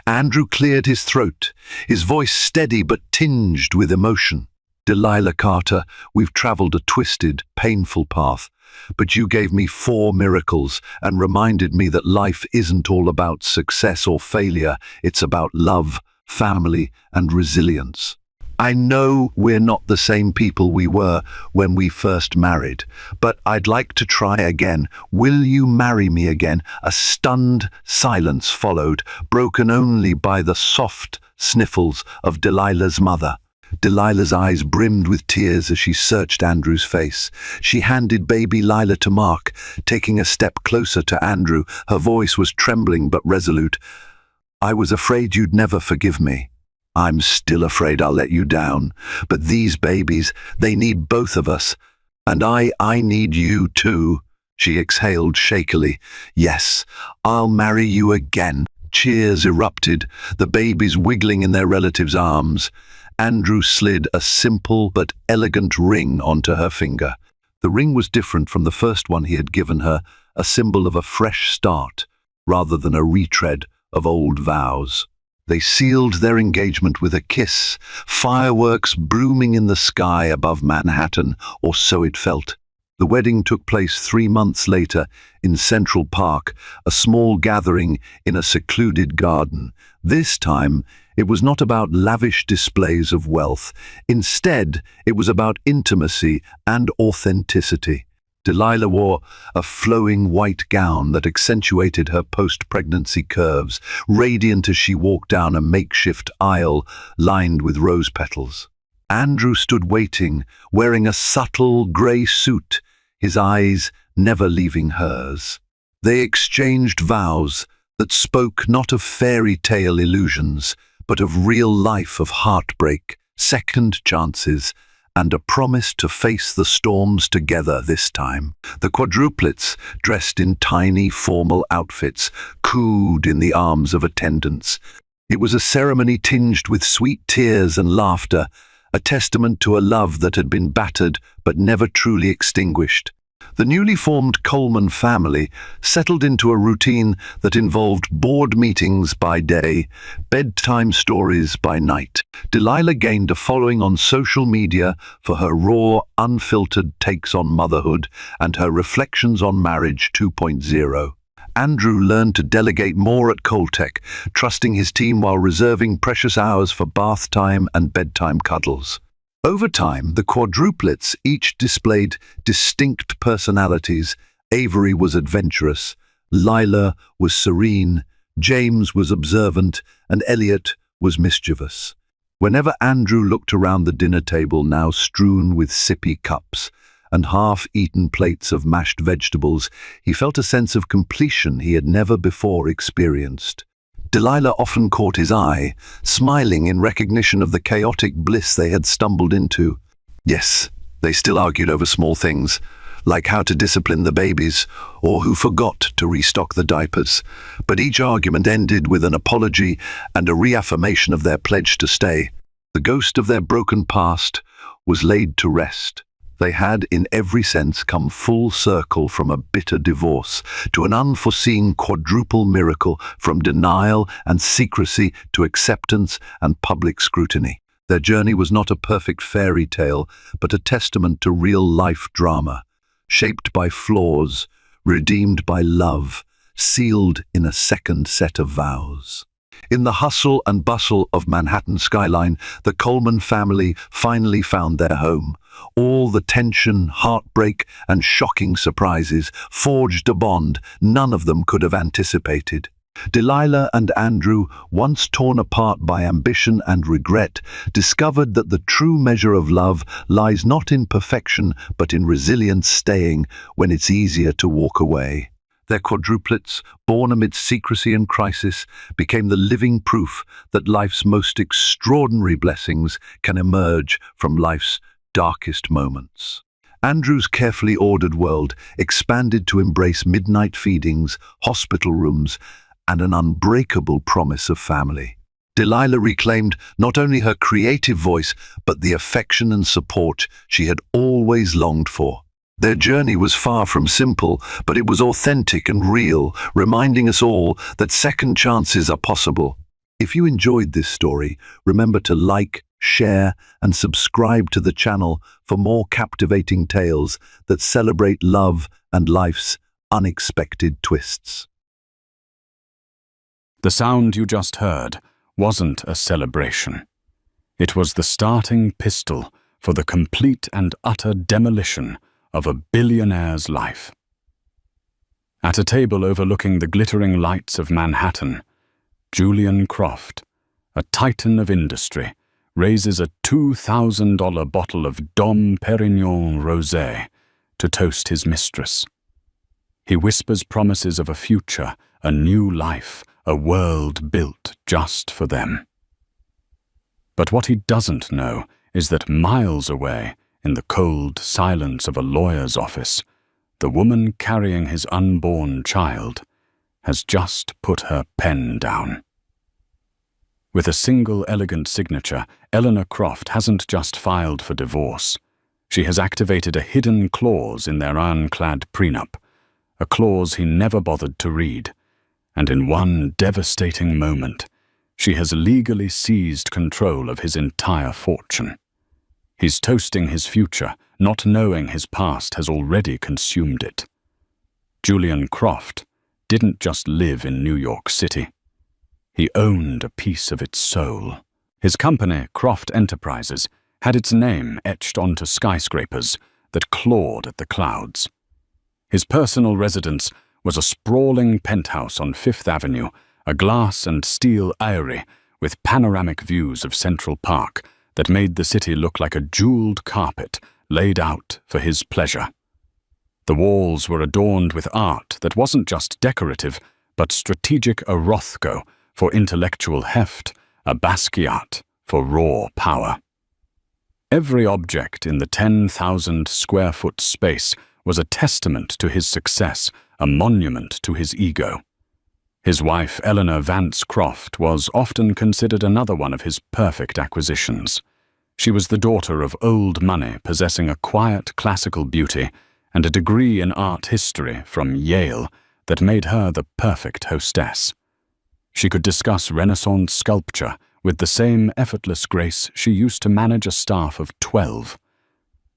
Andrew cleared his throat, his voice steady but tinged with emotion. "Delilah Carter, we've traveled a twisted, painful path, but you gave me 4 miracles and reminded me that life isn't all about success or failure. It's about love, family, and resilience. I know we're not the same people we were when we first married, but I'd like to try again. Will you marry me again?" A stunned silence followed, broken only by the soft sniffles of Delilah's mother. Delilah's eyes brimmed with tears as she searched Andrew's face. She handed baby Lila to Mark, taking a step closer to Andrew. Her voice was trembling but resolute. "I was afraid you'd never forgive me. I'm still afraid I'll let you down. But these babies, they need both of us. And I need you too." She exhaled shakily. "Yes, I'll marry you again." Cheers erupted, the babies wiggling in their relatives' arms. Andrew slid a simple but elegant ring onto her finger. The ring was different from the first one he had given her, a symbol of a fresh start, rather than a retread of old vows. They sealed their engagement with a kiss, fireworks blooming in the sky above Manhattan, or so it felt. The wedding took place 3 months later in Central Park, a small gathering in a secluded garden. This time, it was not about lavish displays of wealth. Instead, it was about intimacy and authenticity. Delilah wore a flowing white gown that accentuated her post-pregnancy curves, radiant as she walked down a makeshift aisle lined with rose petals. Andrew stood waiting, wearing a subtle grey suit, his eyes never leaving hers. They exchanged vows that spoke not of fairy tale illusions, but of real life, of heartbreak, second chances, and a promise to face the storms together this time. The quadruplets, dressed in tiny formal outfits, cooed in the arms of attendants. It was a ceremony tinged with sweet tears and laughter, a testament to a love that had been battered but never truly extinguished. The newly formed Coleman family settled into a routine that involved board meetings by day, bedtime stories by night. Delilah gained a following on social media for her raw, unfiltered takes on motherhood and her reflections on marriage 2.0. Andrew learned to delegate more at Coltech, trusting his team while reserving precious hours for bath time and bedtime cuddles. Over time, the quadruplets each displayed distinct personalities. Avery was adventurous, Lila was serene, James was observant, and Elliot was mischievous. Whenever Andrew looked around the dinner table, now strewn with sippy cups and half-eaten plates of mashed vegetables, he felt a sense of completion he had never before experienced. Delilah often caught his eye, smiling in recognition of the chaotic bliss they had stumbled into. Yes, they still argued over small things, like how to discipline the babies or who forgot to restock the diapers, but each argument ended with an apology and a reaffirmation of their pledge to stay. The ghost of their broken past was laid to rest. They had, in every sense, come full circle from a bitter divorce to an unforeseen quadruple miracle, from denial and secrecy to acceptance and public scrutiny. Their journey was not a perfect fairy tale, but a testament to real-life drama, shaped by flaws, redeemed by love, sealed in a second set of vows. In the hustle and bustle of Manhattan's skyline, the Coleman family finally found their home. All the tension, heartbreak, and shocking surprises forged a bond none of them could have anticipated. Delilah and Andrew, once torn apart by ambition and regret, discovered that the true measure of love lies not in perfection but in resilience, staying when it's easier to walk away. Their quadruplets, born amidst secrecy and crisis, became the living proof that life's most extraordinary blessings can emerge from life's darkest moments. Andrew's carefully ordered world expanded to embrace midnight feedings, hospital rooms, and an unbreakable promise of family. Delilah reclaimed not only her creative voice, but the affection and support she had always longed for. Their journey was far from simple, but it was authentic and real, reminding us all that second chances are possible. If you enjoyed this story, remember to like, share, and subscribe to the channel for more captivating tales that celebrate love and life's unexpected twists. The sound you just heard wasn't a celebration. It was the starting pistol for the complete and utter demolition of a billionaire's life. At a table overlooking the glittering lights of Manhattan, Julian Croft, a titan of industry, raises a $2,000 bottle of Dom Perignon Rosé to toast his mistress. He whispers promises of a future, a new life, a world built just for them. But what he doesn't know is that miles away, in the cold silence of a lawyer's office, the woman carrying his unborn child has just put her pen down. With a single elegant signature, Eleanor Croft hasn't just filed for divorce. She has activated a hidden clause in their ironclad prenup, a clause he never bothered to read, and in one devastating moment, she has legally seized control of his entire fortune. He's toasting his future, not knowing his past has already consumed it. Julian Croft didn't just live in New York City. He owned a piece of its soul. His company, Croft Enterprises, had its name etched onto skyscrapers that clawed at the clouds. His personal residence was a sprawling penthouse on Fifth Avenue, a glass and steel eyrie with panoramic views of Central Park that made the city look like a jeweled carpet laid out for his pleasure. The walls were adorned with art that wasn't just decorative, but strategic, a Rothko for intellectual heft, a Basquiat for raw power. Every object in the 10,000 square foot space was a testament to his success, a monument to his ego. His wife, Eleanor Vance Croft, was often considered another one of his perfect acquisitions. She was the daughter of old money, possessing a quiet classical beauty and a degree in art history from Yale that made her the perfect hostess. She could discuss Renaissance sculpture with the same effortless grace she used to manage a staff of 12.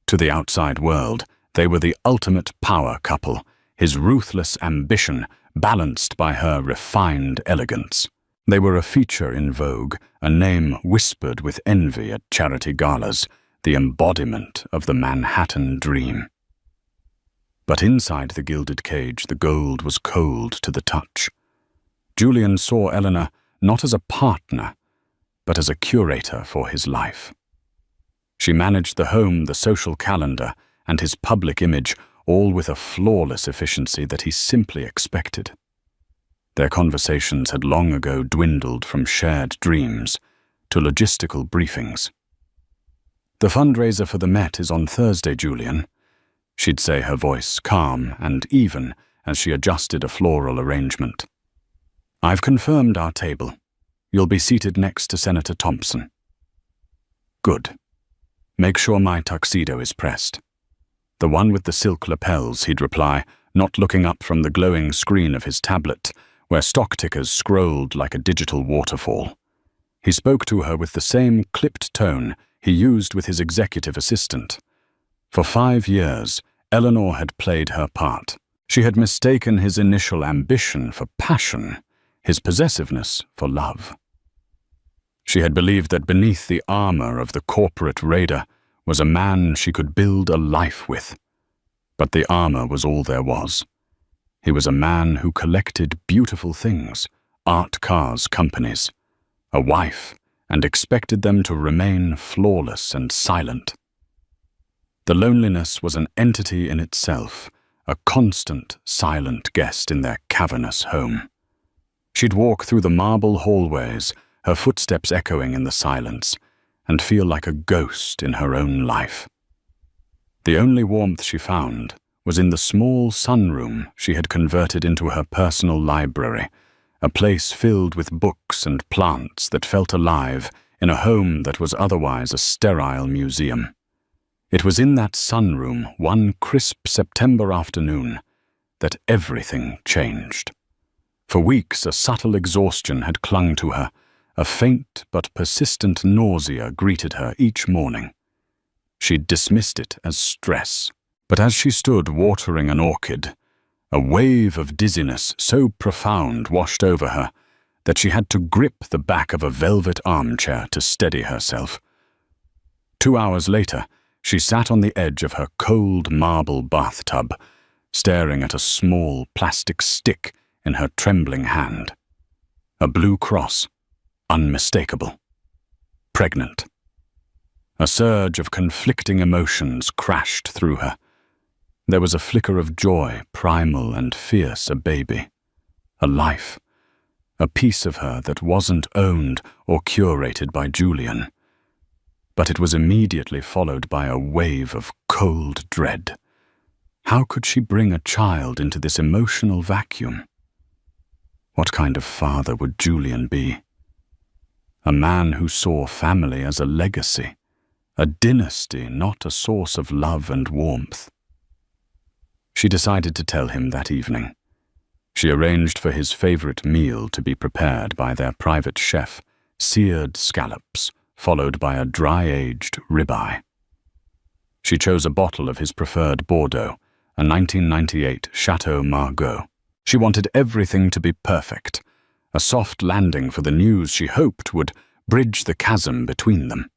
To the outside world, they were the ultimate power couple, his ruthless ambition balanced by her refined elegance. They were a feature in Vogue, a name whispered with envy at charity galas, the embodiment of the Manhattan dream. But inside the gilded cage, the gold was cold to the touch. Julian saw Eleanor not as a partner, but as a curator for his life. She managed the home, the social calendar, and his public image, all with a flawless efficiency that he simply expected. Their conversations had long ago dwindled from shared dreams to logistical briefings. "The fundraiser for the Met is on Thursday, Julian," she'd say, her voice calm and even as she adjusted a floral arrangement. "I've confirmed our table. You'll be seated next to Senator Thompson." "Good. Make sure my tuxedo is pressed." "The one with the silk lapels," he'd reply, not looking up from the glowing screen of his tablet, where stock tickers scrolled like a digital waterfall. He spoke to her with the same clipped tone he used with his executive assistant. For 5 years, Eleanor had played her part. She had mistaken his initial ambition for passion, his possessiveness for love. She had believed that beneath the armor of the corporate raider was a man she could build a life with. But the armor was all there was. He was a man who collected beautiful things, art cars companies, a wife, and expected them to remain flawless and silent. The loneliness was an entity in itself, a constant, silent guest in their cavernous home. She'd walk through the marble hallways, her footsteps echoing in the silence, and feel like a ghost in her own life. The only warmth she found was in the small sunroom she had converted into her personal library, a place filled with books and plants that felt alive in a home that was otherwise a sterile museum. It was in that sunroom, one crisp September afternoon, that everything changed. For weeks, a subtle exhaustion had clung to her. A faint but persistent nausea greeted her each morning. She'd dismissed it as stress, but as she stood watering an orchid, a wave of dizziness so profound washed over her that she had to grip the back of a velvet armchair to steady herself. 2 hours later, she sat on the edge of her cold marble bathtub, staring at a small plastic stick in her trembling hand. A blue cross, unmistakable. Pregnant. A surge of conflicting emotions crashed through her. There was a flicker of joy, primal and fierce, a baby, a life, a piece of her that wasn't owned or curated by Julian. But it was immediately followed by a wave of cold dread. How could she bring a child into this emotional vacuum? What kind of father would Julian be? A man who saw family as a legacy, a dynasty, not a source of love and warmth. She decided to tell him that evening. She arranged for his favorite meal to be prepared by their private chef, seared scallops, followed by a dry-aged ribeye. She chose a bottle of his preferred Bordeaux, a 1998 Chateau Margaux. She wanted everything to be perfect, a soft landing for the news she hoped would bridge the chasm between them.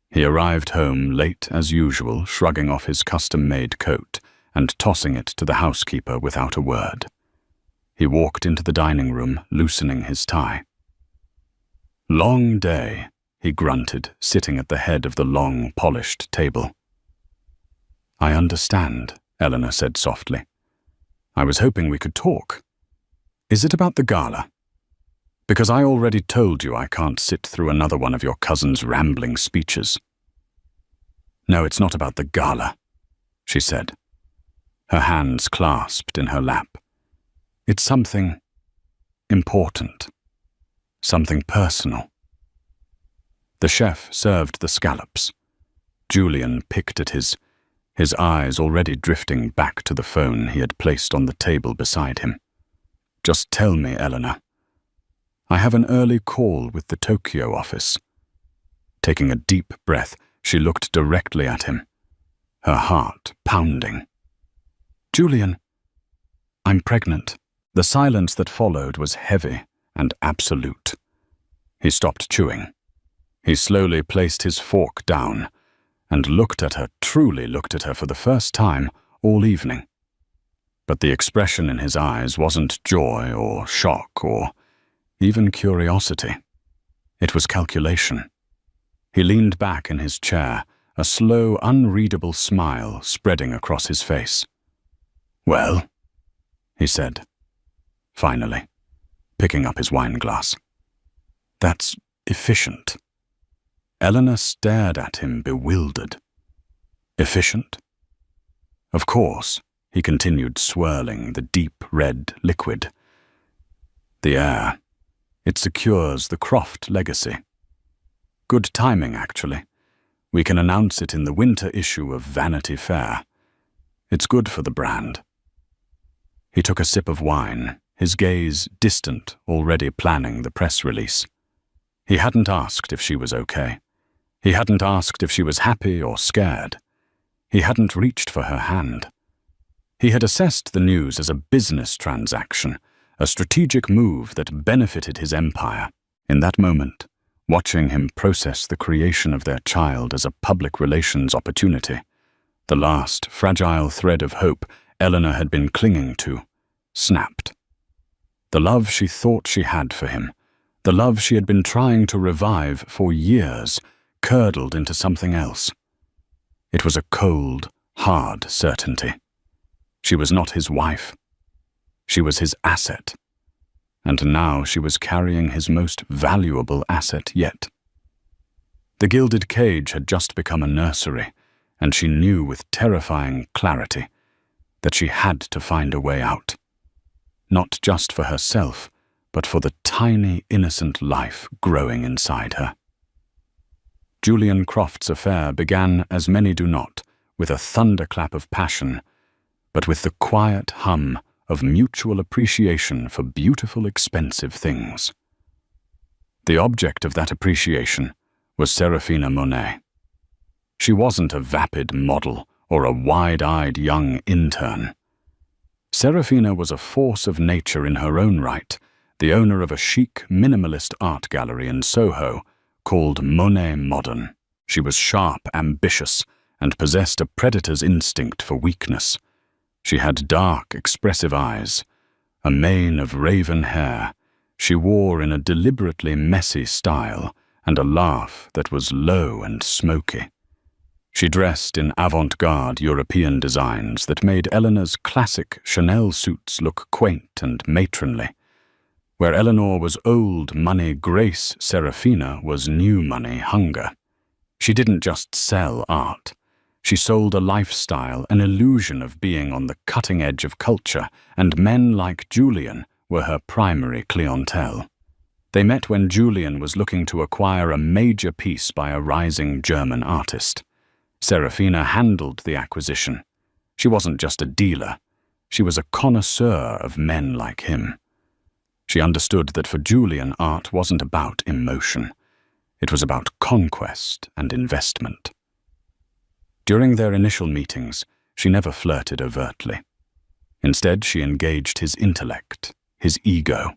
He arrived home late as usual, shrugging off his custom-made coat and tossing it to the housekeeper without a word. He walked into the dining room, loosening his tie. "Long day," he grunted, sitting at the head of the long, polished table. "I understand," Eleanor said softly. "I was hoping we could talk. Is it about the gala? Because I already told you I can't sit through another one of your cousin's rambling speeches." "No, it's not about the gala," she said, her hands clasped in her lap. "It's something important, something personal. The chef served the scallops. Julian picked at his eyes already drifting back to the phone he had placed on the table beside him. "Just tell me, Eleanor. I have an early call with the Tokyo office." Taking a deep breath, she looked directly at him, her heart pounding. "Julian, I'm pregnant." The silence that followed was heavy and absolute. He stopped chewing. He slowly placed his fork down and truly looked at her for the first time all evening. But the expression in his eyes wasn't joy or shock or even curiosity. It was calculation. He leaned back in his chair, a slow, unreadable smile spreading across his face. "Well," he said, finally, picking up his wine glass. "That's efficient." Eleanor stared at him bewildered. "Efficient?" "Of course," he continued, swirling the deep red liquid. "The air. It secures the Croft legacy. Good timing, actually. We can announce it in the winter issue of Vanity Fair. It's good for the brand." He took a sip of wine, his gaze distant, already planning the press release. He hadn't asked if she was okay. He hadn't asked if she was happy or scared. He hadn't reached for her hand. He had assessed the news as a business transaction, a strategic move that benefited his empire. In that moment, watching him process the creation of their child as a public relations opportunity, the last fragile thread of hope Eleanor had been clinging to, snapped. The love she thought she had for him, the love she had been trying to revive for years, curdled into something else. It was a cold, hard certainty. She was not his wife. She was his asset. And now she was carrying his most valuable asset yet. The gilded cage had just become a nursery, and she knew with terrifying clarity that she had to find a way out. Not just for herself, but for the tiny, innocent life growing inside her. Julian Croft's affair began, as many do not, with a thunderclap of passion, but with the quiet hum of mutual appreciation for beautiful, expensive things. The object of that appreciation was Serafina Monet. She wasn't a vapid model or a wide-eyed young intern. Serafina was a force of nature in her own right, the owner of a chic, minimalist art gallery in Soho called Monet Modern. She was sharp, ambitious, and possessed a predator's instinct for weakness. She had dark, expressive eyes, a mane of raven hair. She wore in a deliberately messy style, and a laugh that was low and smoky. She dressed in avant-garde European designs that made Eleanor's classic Chanel suits look quaint and matronly. Where Eleanor was old money grace, Serafina was new money hunger. She didn't just sell art. She sold a lifestyle, an illusion of being on the cutting edge of culture, and men like Julian were her primary clientele. They met when Julian was looking to acquire a major piece by a rising German artist. Serafina handled the acquisition. She wasn't just a dealer. She was a connoisseur of men like him. She understood that for Julian, art wasn't about emotion. It was about conquest and investment. During their initial meetings, she never flirted overtly. Instead, she engaged his intellect, his ego.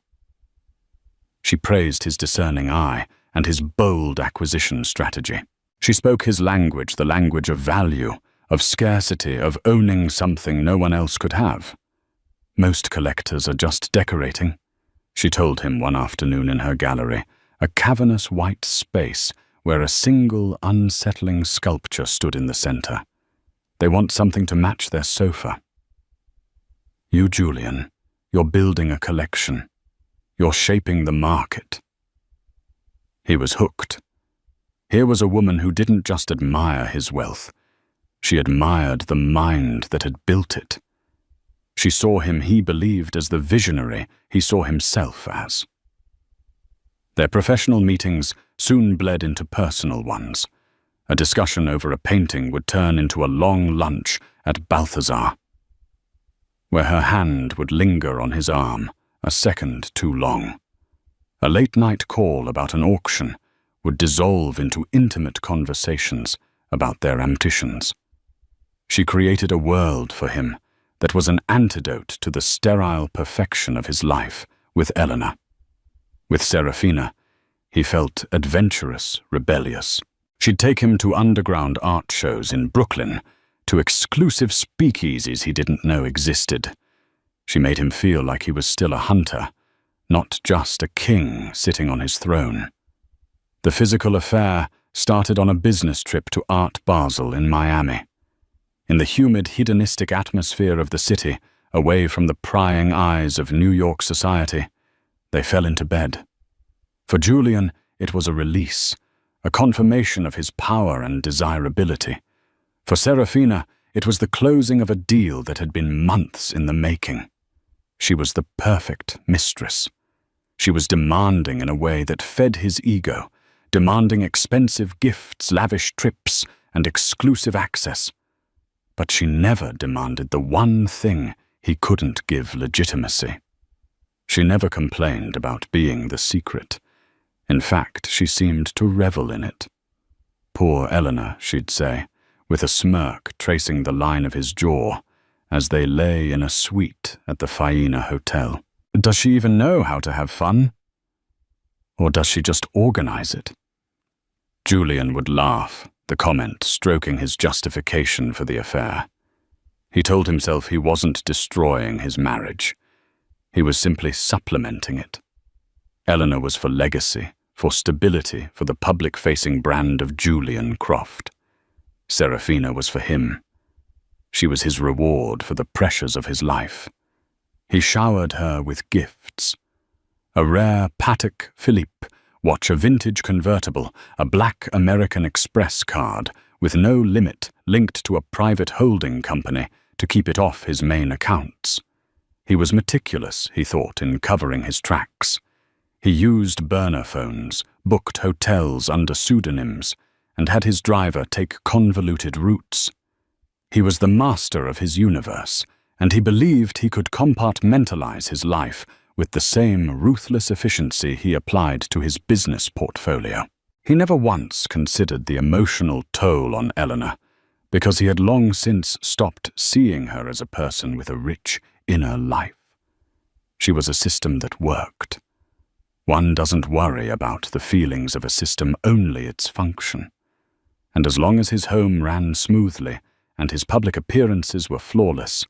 She praised his discerning eye and his bold acquisition strategy. She spoke his language, the language of value, of scarcity, of owning something no one else could have. "Most collectors are just decorating," she told him one afternoon in her gallery, a cavernous white space where a single unsettling sculpture stood in the center. "They want something to match their sofa. You, Julian, you're building a collection. You're shaping the market." He was hooked. Here was a woman who didn't just admire his wealth. She admired the mind that had built it. She saw him, he believed, as the visionary he saw himself as. Their professional meetings soon bled into personal ones. A discussion over a painting would turn into a long lunch at Balthazar, where her hand would linger on his arm a second too long. A late-night call about an auction would dissolve into intimate conversations about their ambitions. She created a world for him that was an antidote to the sterile perfection of his life with Eleanor. With Serafina, he felt adventurous, rebellious. She'd take him to underground art shows in Brooklyn, to exclusive speakeasies he didn't know existed. She made him feel like he was still a hunter, not just a king sitting on his throne. The physical affair started on a business trip to Art Basel in Miami. In the humid, hedonistic atmosphere of the city, away from the prying eyes of New York society, they fell into bed. For Julian, it was a release, a confirmation of his power and desirability. For Serafina, it was the closing of a deal that had been months in the making. She was the perfect mistress. She was demanding in a way that fed his ego, demanding expensive gifts, lavish trips, and exclusive access. But she never demanded the one thing he couldn't give legitimacy. She never complained about being the secret. In fact, she seemed to revel in it. Poor Eleanor, she'd say, with a smirk tracing the line of his jaw, as they lay in a suite at the Faena Hotel. Does she even know how to have fun? Or does she just organize it? Julian would laugh, the comment stroking his justification for the affair. He told himself he wasn't destroying his marriage. He was simply supplementing it. Eleanor was for legacy, for stability, for the public-facing brand of Julian Croft. Serafina was for him. She was his reward for the pressures of his life. He showered her with gifts. A rare Patek Philippe watch, a vintage convertible, a black American Express card with no limit linked to a private holding company to keep it off his main accounts. He was meticulous, he thought, in covering his tracks. He used burner phones, booked hotels under pseudonyms, and had his driver take convoluted routes. He was the master of his universe, and he believed he could compartmentalize his life with the same ruthless efficiency he applied to his business portfolio. He never once considered the emotional toll on Eleanor, because he had long since stopped seeing her as a person with a rich inner life. She was a system that worked. One doesn't worry about the feelings of a system, only its function. And as long as his home ran smoothly and his public appearances were flawless,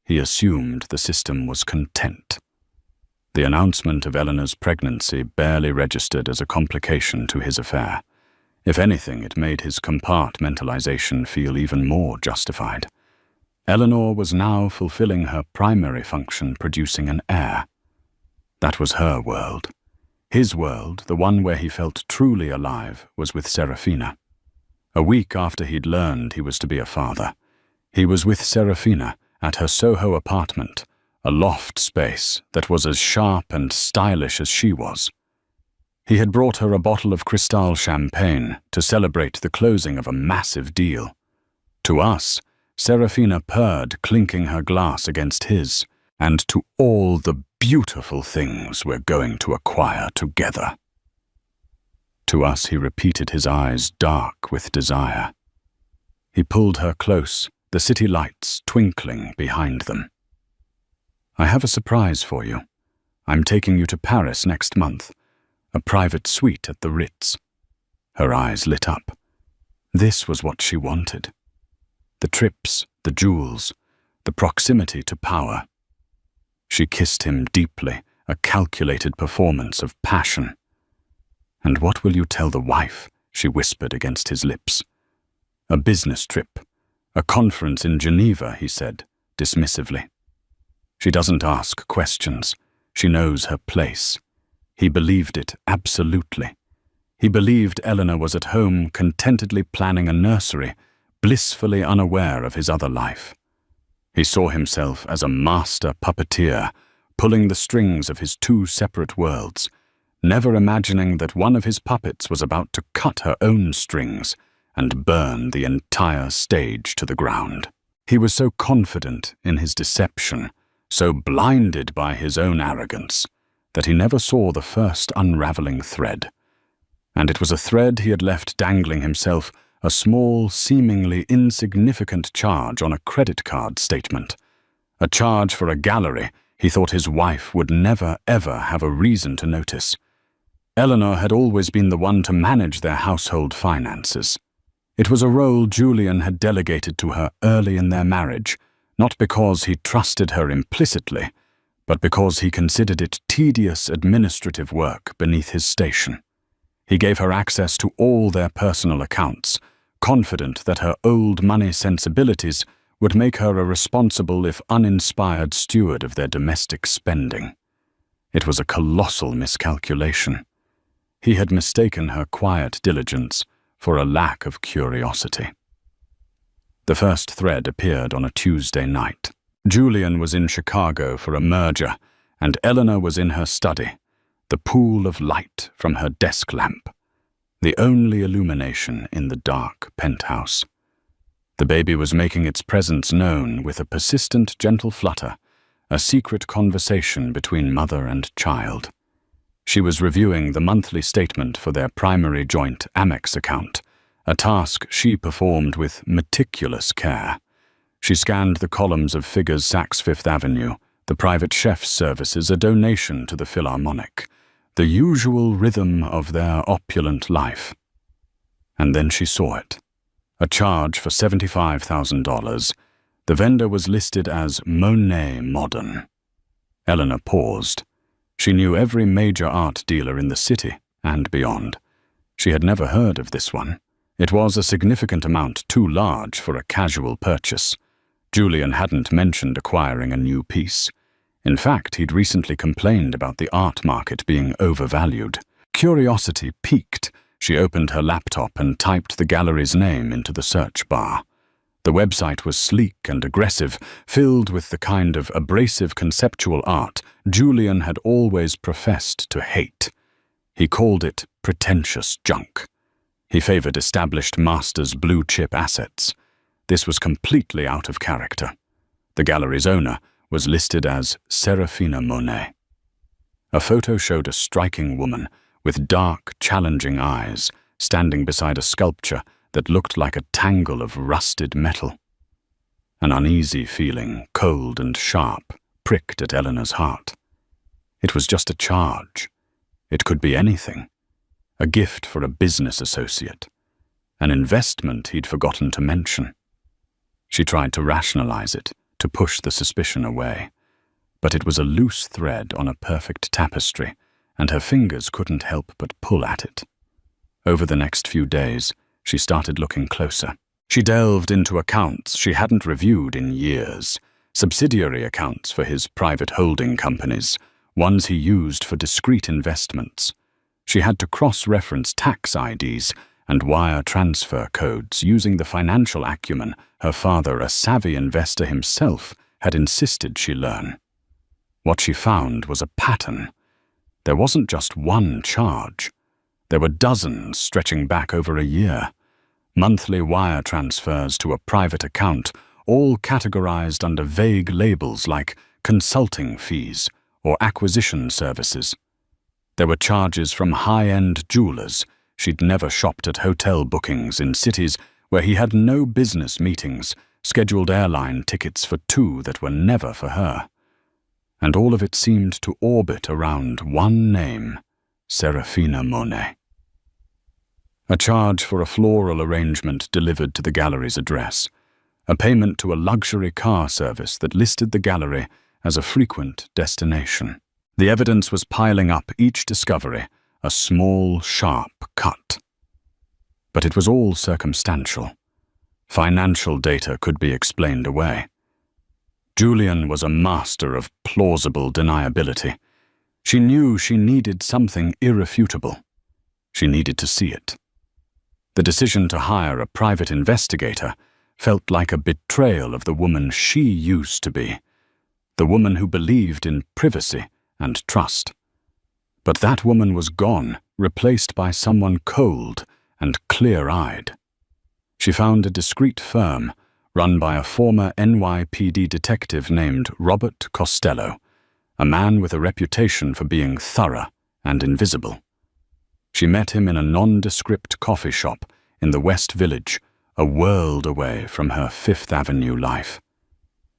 he assumed the system was content. The announcement of Eleanor's pregnancy barely registered as a complication to his affair. If anything, it made his compartmentalization feel even more justified. Eleanor was now fulfilling her primary function, producing an heir. That was her world. His world, the one where he felt truly alive, was with Serafina. A week after he'd learned he was to be a father, he was with Serafina at her Soho apartment, a loft space that was as sharp and stylish as she was. He had brought her a bottle of Cristal champagne to celebrate the closing of a massive deal. To us, Serafina purred, clinking her glass against his, and to all the beautiful things we're going to acquire together. To us, he repeated, his eyes dark with desire. He pulled her close, the city lights twinkling behind them. I have a surprise for you. I'm taking you to Paris next month, a private suite at the Ritz. Her eyes lit up. This was what she wanted. The trips, the jewels, the proximity to power. She kissed him deeply, a calculated performance of passion. And what will you tell the wife? She whispered against his lips. A business trip, a conference in Geneva, he said, dismissively. She doesn't ask questions. She knows her place. He believed it absolutely. He believed Eleanor was at home contentedly planning a nursery, blissfully unaware of his other life. He saw himself as a master puppeteer, pulling the strings of his two separate worlds, never imagining that one of his puppets was about to cut her own strings and burn the entire stage to the ground. He was so confident in his deception, so blinded by his own arrogance, that he never saw the first unraveling thread. And it was a thread he had left dangling himself, a small, seemingly insignificant charge on a credit card statement. A charge for a gallery he thought his wife would never, ever have a reason to notice. Eleanor had always been the one to manage their household finances. It was a role Julian had delegated to her early in their marriage, not because he trusted her implicitly, but because he considered it tedious administrative work beneath his station. He gave her access to all their personal accounts, confident that her old money sensibilities would make her a responsible if uninspired steward of their domestic spending. It was a colossal miscalculation. He had mistaken her quiet diligence for a lack of curiosity. The first thread appeared on a Tuesday night. Julian was in Chicago for a merger, and Eleanor was in her study, the pool of light from her desk lamp, the only illumination in the dark penthouse. The baby was making its presence known with a persistent, gentle flutter, a secret conversation between mother and child. She was reviewing the monthly statement for their primary joint Amex account, a task she performed with meticulous care. She scanned the columns of figures Saks Fifth Avenue, the private chef's services, a donation to the Philharmonic, the usual rhythm of their opulent life. And then she saw it. A charge for $75,000. The vendor was listed as Monet Modern. Eleanor paused. She knew every major art dealer in the city and beyond. She had never heard of this one. It was a significant amount too large for a casual purchase. Julian hadn't mentioned acquiring a new piece. In fact, he'd recently complained about the art market being overvalued. Curiosity piqued. She opened her laptop and typed the gallery's name into the search bar. The website was sleek and aggressive, filled with the kind of abrasive conceptual art Julian had always professed to hate. He called it pretentious junk. He favored established masters' blue-chip assets. This was completely out of character. The gallery's owner was listed as Serafina Monet. A photo showed a striking woman with dark, challenging eyes standing beside a sculpture that looked like a tangle of rusted metal. An uneasy feeling, cold and sharp, pricked at Eleanor's heart. It was just a charge. It could be anything. A gift for a business associate. An investment he'd forgotten to mention. She tried to rationalize it, to push the suspicion away. But it was a loose thread on a perfect tapestry, and her fingers couldn't help but pull at it. Over the next few days, she started looking closer. She delved into accounts she hadn't reviewed in years, subsidiary accounts for his private holding companies, ones he used for discrete investments. She had to cross-reference tax IDs and wire transfer codes using the financial acumen her father, a savvy investor himself, had insisted she learn. What she found was a pattern. There wasn't just one charge. There were dozens stretching back over a year. Monthly wire transfers to a private account, all categorized under vague labels like consulting fees or acquisition services. There were charges from high-end jewelers. She'd never shopped at hotel bookings in cities where he had no business meetings, scheduled airline tickets for two that were never for her. And all of it seemed to orbit around one name, Serafina Monet. A charge for a floral arrangement delivered to the gallery's address. A payment to a luxury car service that listed the gallery as a frequent destination. The evidence was piling up, each discovery, a small, sharp cut. But it was all circumstantial. Financial data could be explained away. Julian was a master of plausible deniability. She knew she needed something irrefutable. She needed to see it. The decision to hire a private investigator, felt like a betrayal of the woman she used to be, the woman who believed in privacy and trust. But that woman was gone, replaced by someone cold and clear-eyed. She found a discreet firm run by a former NYPD detective named Robert Costello, a man with a reputation for being thorough and invisible. She met him in a nondescript coffee shop in the West Village, a world away from her Fifth Avenue life.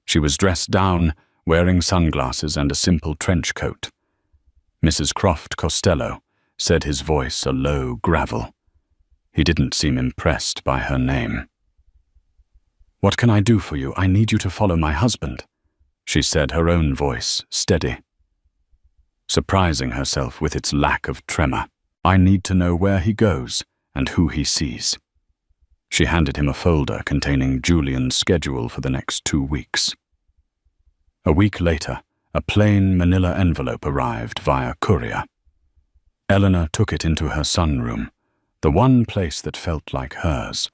She was dressed down, wearing sunglasses and a simple trench coat. Mrs. Croft Costello, said his voice a low gravel. He didn't seem impressed by her name. "What can I do for you? I need you to follow my husband," she said, her own voice steady. Surprising herself with its lack of tremor. "I need to know where he goes and who he sees." She handed him a folder containing Julian's schedule for the next 2 weeks. A week later, a plain manila envelope arrived via courier. Eleanor took it into her sunroom, the one place that felt like hers,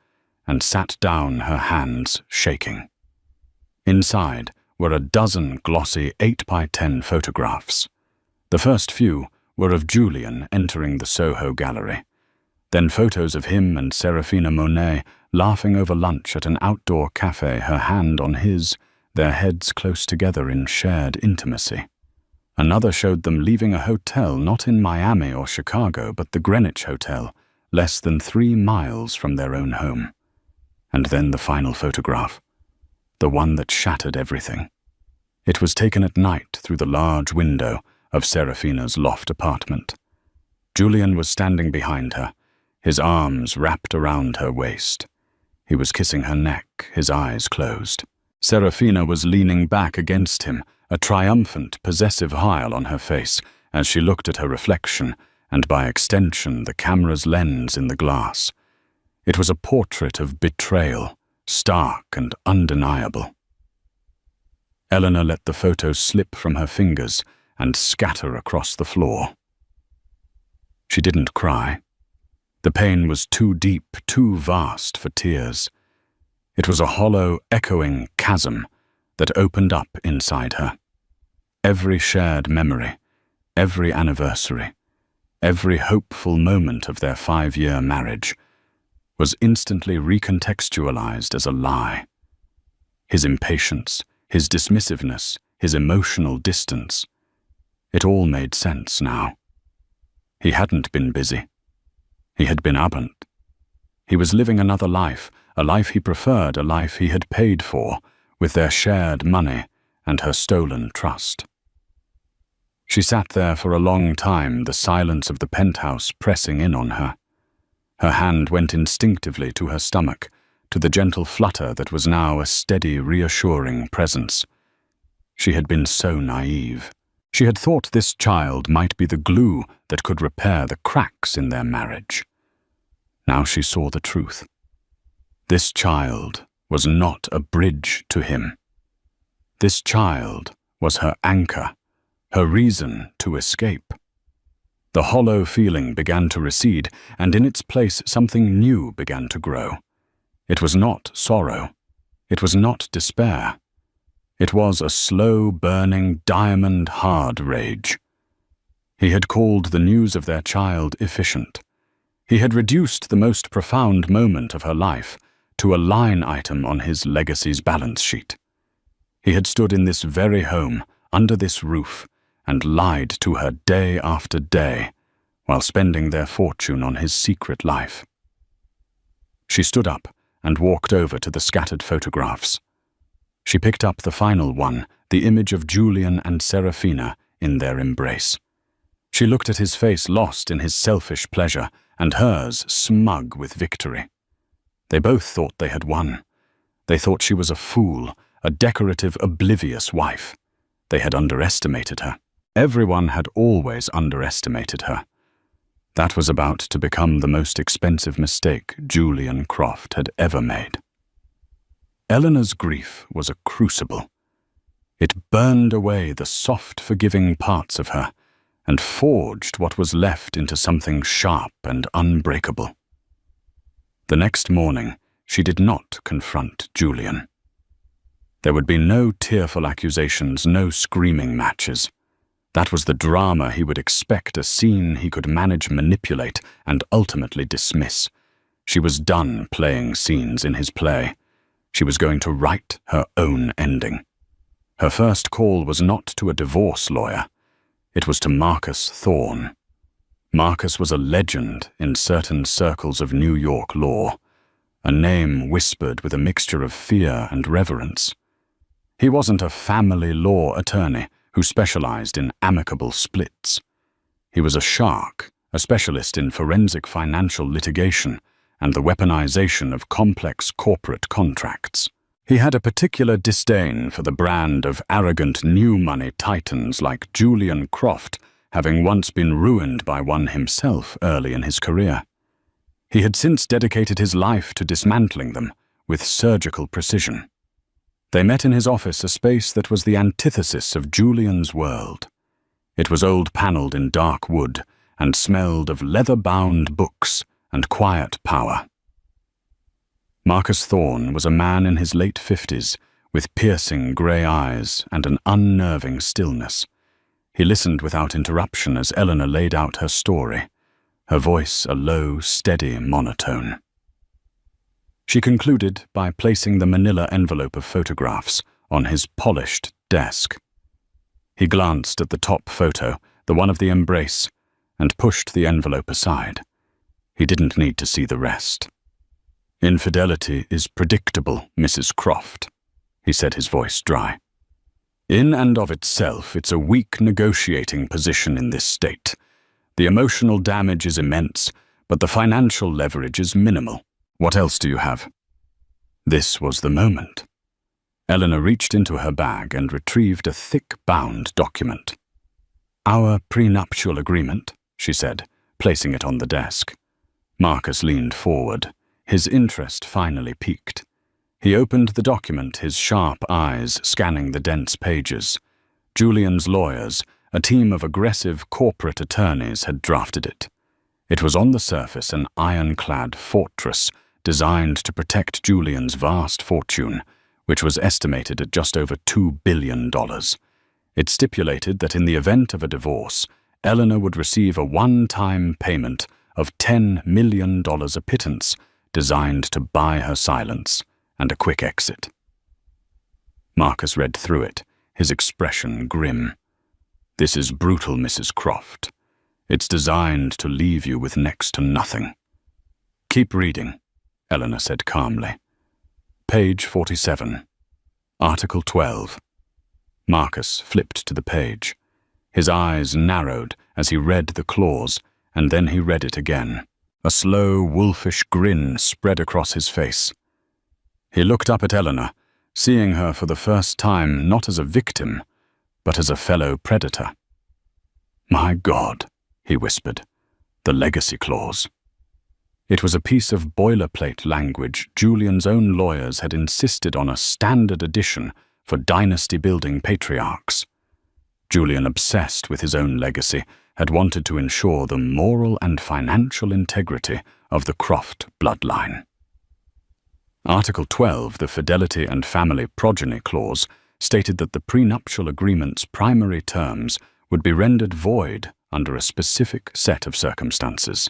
and sat down, her hands shaking. Inside were a dozen glossy 8x10 photographs. The first few were of Julian entering the Soho gallery, then photos of him and Serafina Monet laughing over lunch at an outdoor cafe, her hand on his, their heads close together in shared intimacy. Another showed them leaving a hotel not in Miami or Chicago, but the Greenwich Hotel, less than 3 miles from their own home. And then the final photograph, the one that shattered everything. It was taken at night through the large window of Serafina's loft apartment. Julian was standing behind her, his arms wrapped around her waist. He was kissing her neck, his eyes closed. Serafina was leaning back against him, a triumphant, possessive smile on her face as she looked at her reflection and, by extension, the camera's lens in the glass. It was a portrait of betrayal, stark and undeniable. Eleanor let the photo slip from her fingers and scatter across the floor. She didn't cry. The pain was too deep, too vast for tears. It was a hollow, echoing chasm that opened up inside her. Every shared memory, every anniversary, every hopeful moment of their 5-year marriage was instantly recontextualized as a lie. His impatience, his dismissiveness, his emotional distance. It all made sense now. He hadn't been busy. He had been absent. He was living another life, a life he preferred, a life he had paid for, with their shared money and her stolen trust. She sat there for a long time, the silence of the penthouse pressing in on her. Her hand went instinctively to her stomach, to the gentle flutter that was now a steady, reassuring presence. She had been so naive. She had thought this child might be the glue that could repair the cracks in their marriage. Now she saw the truth. This child was not a bridge to him. This child was her anchor, her reason to escape. The hollow feeling began to recede, and in its place something new began to grow. It was not sorrow. It was not despair. It was a slow-burning, diamond-hard rage. He had called the news of their child efficient. He had reduced the most profound moment of her life to a line item on his legacy's balance sheet. He had stood in this very home, under this roof, and lied to her day after day, while spending their fortune on his secret life. She stood up and walked over to the scattered photographs. She picked up the final one, the image of Julian and Serafina in their embrace. She looked at his face lost in his selfish pleasure, and hers smug with victory. They both thought they had won. They thought she was a fool, a decorative, oblivious wife. They had underestimated her. Everyone had always underestimated her. That was about to become the most expensive mistake Julian Croft had ever made. Eleanor's grief was a crucible. It burned away the soft, forgiving parts of her and forged what was left into something sharp and unbreakable. The next morning, she did not confront Julian. There would be no tearful accusations, no screaming matches. That was the drama he would expect, a scene he could manage, manipulate, and ultimately dismiss. She was done playing scenes in his play. She was going to write her own ending. Her first call was not to a divorce lawyer. It was to Marcus Thorne. Marcus was a legend in certain circles of New York law, a name whispered with a mixture of fear and reverence. He wasn't a family law attorney who specialized in amicable splits. He was a shark, a specialist in forensic financial litigation and the weaponization of complex corporate contracts. He had a particular disdain for the brand of arrogant new money titans like Julian Croft, having once been ruined by one himself early in his career. He had since dedicated his life to dismantling them with surgical precision. They met in his office, a space that was the antithesis of Julian's world. It was old-paneled in dark wood and smelled of leather-bound books and quiet power. Marcus Thorne was a man in his late 50s, with piercing grey eyes and an unnerving stillness. He listened without interruption as Eleanor laid out her story, her voice a low, steady monotone. She concluded by placing the manila envelope of photographs on his polished desk. He glanced at the top photo, the one of the embrace, and pushed the envelope aside. He didn't need to see the rest. "Infidelity is predictable, Mrs. Croft," he said, his voice dry. "In and of itself, it's a weak negotiating position in this state. The emotional damage is immense, but the financial leverage is minimal. What else do you have?" This was the moment. Eleanor reached into her bag and retrieved a thick-bound document. "Our prenuptial agreement," she said, placing it on the desk. Marcus leaned forward. His interest finally piqued. He opened the document, his sharp eyes scanning the dense pages. Julian's lawyers, a team of aggressive corporate attorneys, had drafted it. It was on the surface an ironclad fortress designed to protect Julian's vast fortune, which was estimated at just over $2 billion. It stipulated that in the event of a divorce, Eleanor would receive a one-time payment of $10 million a pittance, designed to buy her silence and a quick exit. Marcus read through it, his expression grim. "This is brutal, Mrs. Croft. It's designed to leave you with next to nothing." "Keep reading," Eleanor said calmly. Page 47. Article 12. Marcus flipped to the page. His eyes narrowed as he read the clause, and then he read it again. A slow, wolfish grin spread across his face. He looked up at Eleanor, seeing her for the first time not as a victim, but as a fellow predator. "My God," he whispered, "the legacy clause." It was a piece of boilerplate language Julian's own lawyers had insisted on, a standard edition for dynasty-building patriarchs. Julian, obsessed with his own legacy, had wanted to ensure the moral and financial integrity of the Croft bloodline. Article 12, the Fidelity and Family Progeny Clause, stated that the prenuptial agreement's primary terms would be rendered void under a specific set of circumstances.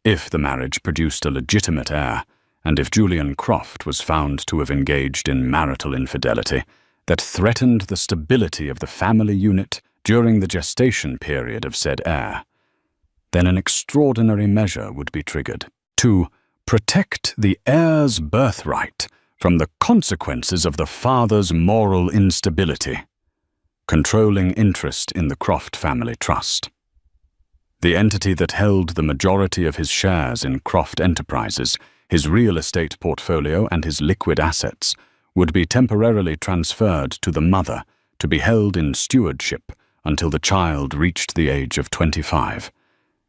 If the marriage produced a legitimate heir, and if Julian Croft was found to have engaged in marital infidelity that threatened the stability of the family unit during the gestation period of said heir, then an extraordinary measure would be triggered to protect the heir's birthright from the consequences of the father's moral instability, controlling interest in the Croft family trust. The entity that held the majority of his shares in Croft Enterprises, his real estate portfolio and his liquid assets would be temporarily transferred to the mother to be held in stewardship until the child reached the age of 25.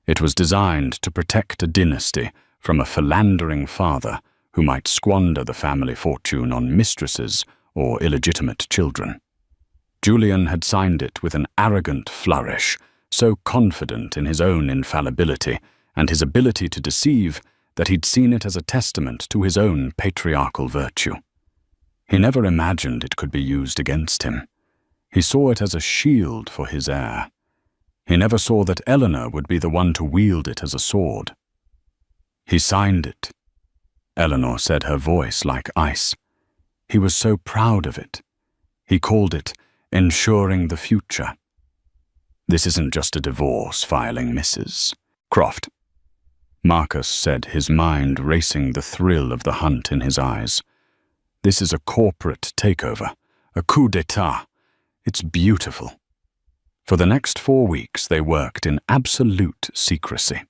It was designed to protect a dynasty from a philandering father who might squander the family fortune on mistresses or illegitimate children. Julian had signed it with an arrogant flourish, so confident in his own infallibility and his ability to deceive that he'd seen it as a testament to his own patriarchal virtue. He never imagined it could be used against him. He saw it as a shield for his heir. He never saw that Eleanor would be the one to wield it as a sword. He signed it. Eleanor said, her voice like ice. He was so proud of it. He called it ensuring the future. This isn't just a divorce filing, Mrs. Croft. Marcus said, his mind racing, the thrill of the hunt in his eyes. This is a corporate takeover, a coup d'etat. It's beautiful. For the next 4 weeks, they worked in absolute secrecy.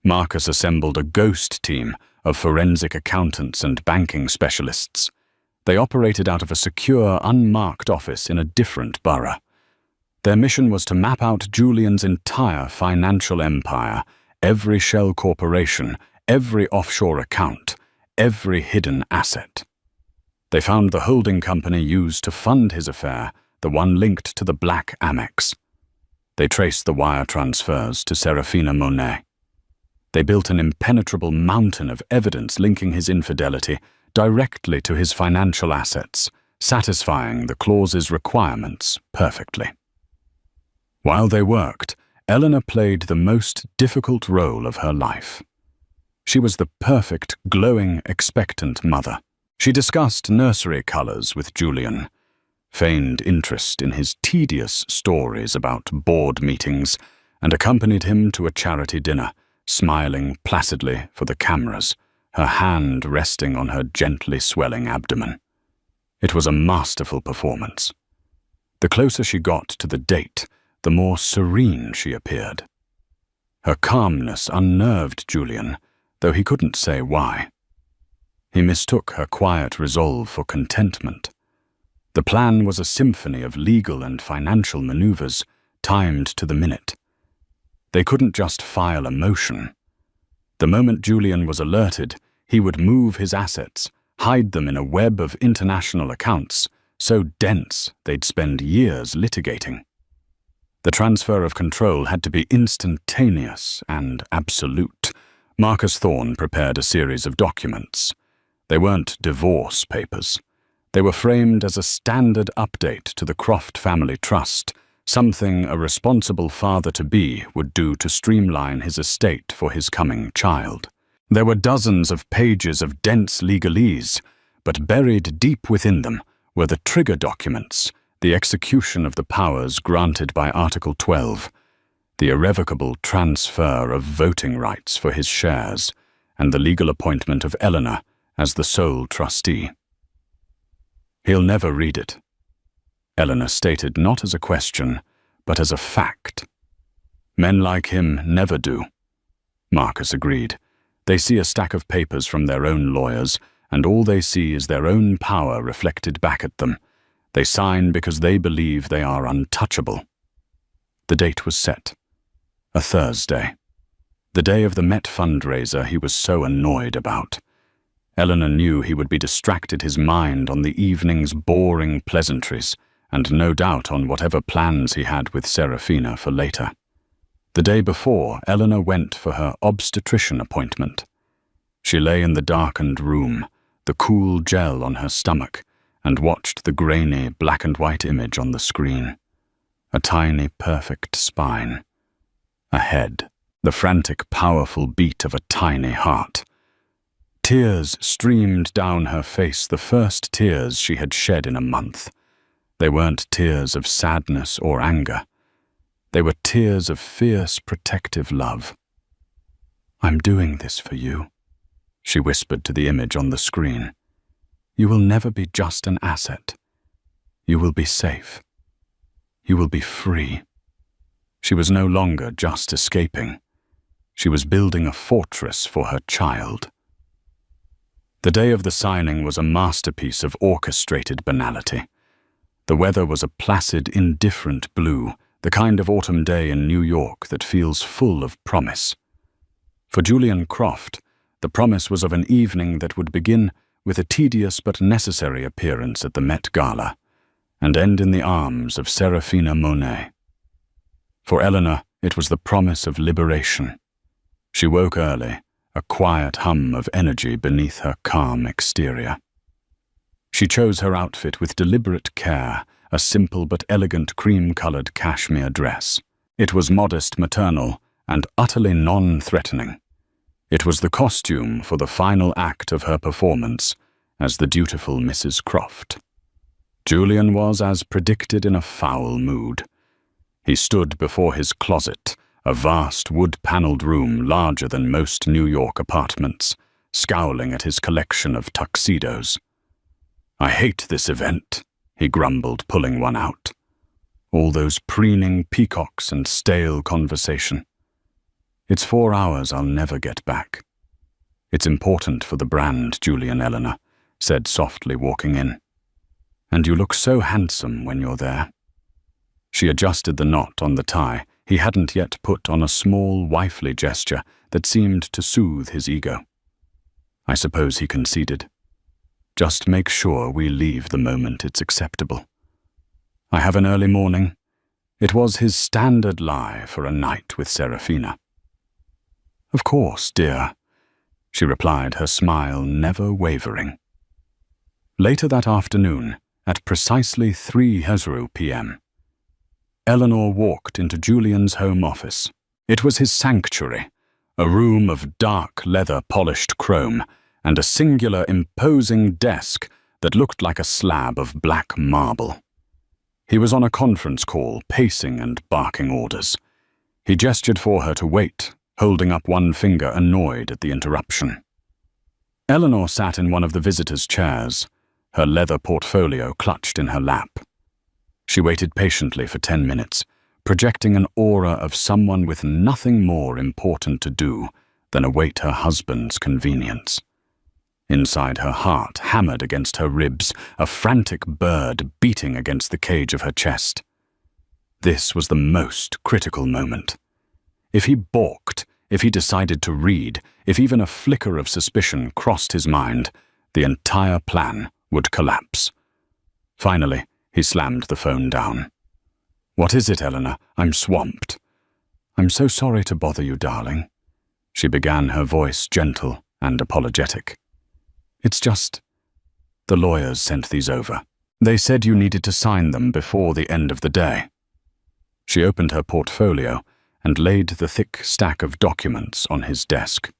Marcus assembled a ghost team of forensic accountants and banking specialists. They operated out of a secure, unmarked office in a different borough. Their mission was to map out Julian's entire financial empire, every shell corporation, every offshore account, every hidden asset. They found the holding company used to fund his affair, the one linked to the Black Amex. They traced the wire transfers to Serafina Monet. They built an impenetrable mountain of evidence linking his infidelity directly to his financial assets, satisfying the clause's requirements perfectly. While they worked, Eleanor played the most difficult role of her life. She was the perfect, glowing, expectant mother. She discussed nursery colors with Julian, feigned interest in his tedious stories about board meetings, and accompanied him to a charity dinner, smiling placidly for the cameras, her hand resting on her gently swelling abdomen. It was a masterful performance. The closer she got to the date, the more serene she appeared. Her calmness unnerved Julian, though he couldn't say why. He mistook her quiet resolve for contentment. The plan was a symphony of legal and financial maneuvers, timed to the minute. They couldn't just file a motion. The moment Julian was alerted, he would move his assets, hide them in a web of international accounts, so dense they'd spend years litigating. The transfer of control had to be instantaneous and absolute. Marcus Thorne prepared a series of documents. They weren't divorce papers. They were framed as a standard update to the Croft family trust, something a responsible father-to-be would do to streamline his estate for his coming child. There were dozens of pages of dense legalese, but buried deep within them were the trigger documents, the execution of the powers granted by Article 12, the irrevocable transfer of voting rights for his shares, and the legal appointment of Eleanor as the sole trustee. He'll never read it, Eleanor stated, not as a question, but as a fact. Men like him never do, Marcus agreed. They see a stack of papers from their own lawyers, and all they see is their own power reflected back at them. They sign because they believe they are untouchable. The date was set. A Thursday. The day of the Met fundraiser he was so annoyed about. Eleanor knew he would be distracted his mind on the evening's boring pleasantries, and no doubt on whatever plans he had with Serafina for later. The day before, Eleanor went for her obstetrician appointment. She lay in the darkened room, the cool gel on her stomach, and watched the grainy black and white image on the screen. A tiny, perfect spine. A head, the frantic, powerful beat of a tiny heart. Tears streamed down her face, the first tears she had shed in a month. They weren't tears of sadness or anger. They were tears of fierce, protective love. "I'm doing this for you," she whispered to the image on the screen. "You will never be just an asset. You will be safe. You will be free." She was no longer just escaping. She was building a fortress for her child. The day of the signing was a masterpiece of orchestrated banality. The weather was a placid, indifferent blue, the kind of autumn day in New York that feels full of promise. For Julian Croft, the promise was of an evening that would begin with a tedious but necessary appearance at the Met Gala, and end in the arms of Serafina Monet. For Eleanor, it was the promise of liberation. She woke early, a quiet hum of energy beneath her calm exterior. She chose her outfit with deliberate care, a simple but elegant cream-colored cashmere dress. It was modest, maternal, and utterly non-threatening. It was the costume for the final act of her performance as the dutiful Mrs. Croft. Julian was, as predicted, in a foul mood. He stood before his closet, a vast wood-paneled room larger than most New York apartments, scowling at his collection of tuxedos. "I hate this event," he grumbled, pulling one out. "All those preening peacocks and stale conversation. It's 4 hours I'll never get back." "It's important for the brand," Julian Eleanor said softly, walking in. "And you look so handsome when you're there." She adjusted the knot on the tie he hadn't yet put on a small, wifely gesture that seemed to soothe his ego. I suppose he conceded. "Just make sure we leave the moment it's acceptable." "I have an early morning." It was his standard lie for a night with Serafina. "Of course, dear," she replied, her smile never wavering. Later that afternoon, at precisely 3:00 p.m., Eleanor walked into Julian's home office. It was his sanctuary, a room of dark leather-polished chrome and a singular, imposing desk that looked like a slab of black marble. He was on a conference call, pacing and barking orders. He gestured for her to wait, holding up one finger, annoyed at the interruption. Eleanor sat in one of the visitors' chairs, her leather portfolio clutched in her lap. She waited patiently for 10 minutes, projecting an aura of someone with nothing more important to do than await her husband's convenience. Inside, her heart hammered against her ribs, a frantic bird beating against the cage of her chest. This was the most critical moment. If he balked, if he decided to read, if even a flicker of suspicion crossed his mind, the entire plan would collapse. Finally, he slammed the phone down. "What is it, Eleanor? I'm swamped." "I'm so sorry to bother you, darling." She began, her voice gentle and apologetic. "It's just, the lawyers sent these over. They said you needed to sign them before the end of the day." She opened her portfolio and laid the thick stack of documents on his desk.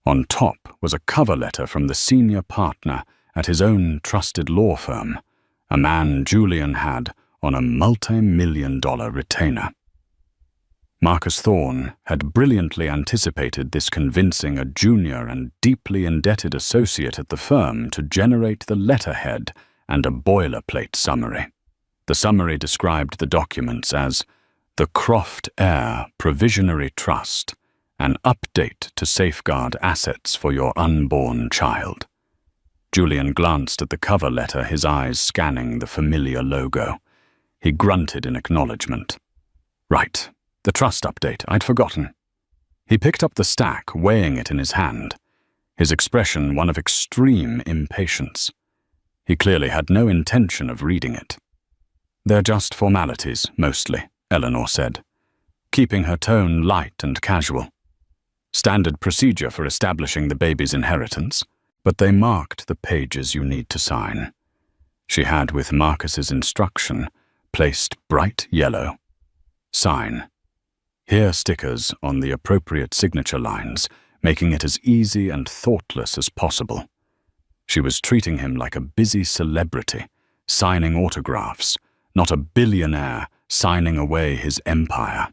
On top was a cover letter from the senior partner at his own trusted law firm, a man Julian had on a multi-million-dollar retainer. Marcus Thorne had brilliantly anticipated this, convincing a junior and deeply indebted associate at the firm to generate the letterhead and a boilerplate summary. The summary described the documents as the Croft Heir Provisionary Trust, an update to safeguard assets for your unborn child. Julian glanced at the cover letter, his eyes scanning the familiar logo. He grunted in acknowledgement. "Right, the trust update, I'd forgotten." He picked up the stack, weighing it in his hand, his expression one of extreme impatience. He clearly had no intention of reading it. "They're just formalities, mostly," Eleanor said, keeping her tone light and casual. "Standard procedure for establishing the baby's inheritance. But they marked the pages you need to sign." She had, with Marcus's instruction, placed bright yellow. "Sign." Here stickers on the appropriate signature lines, making it as easy and thoughtless as possible. She was treating him like a busy celebrity, signing autographs, not a billionaire signing away his empire.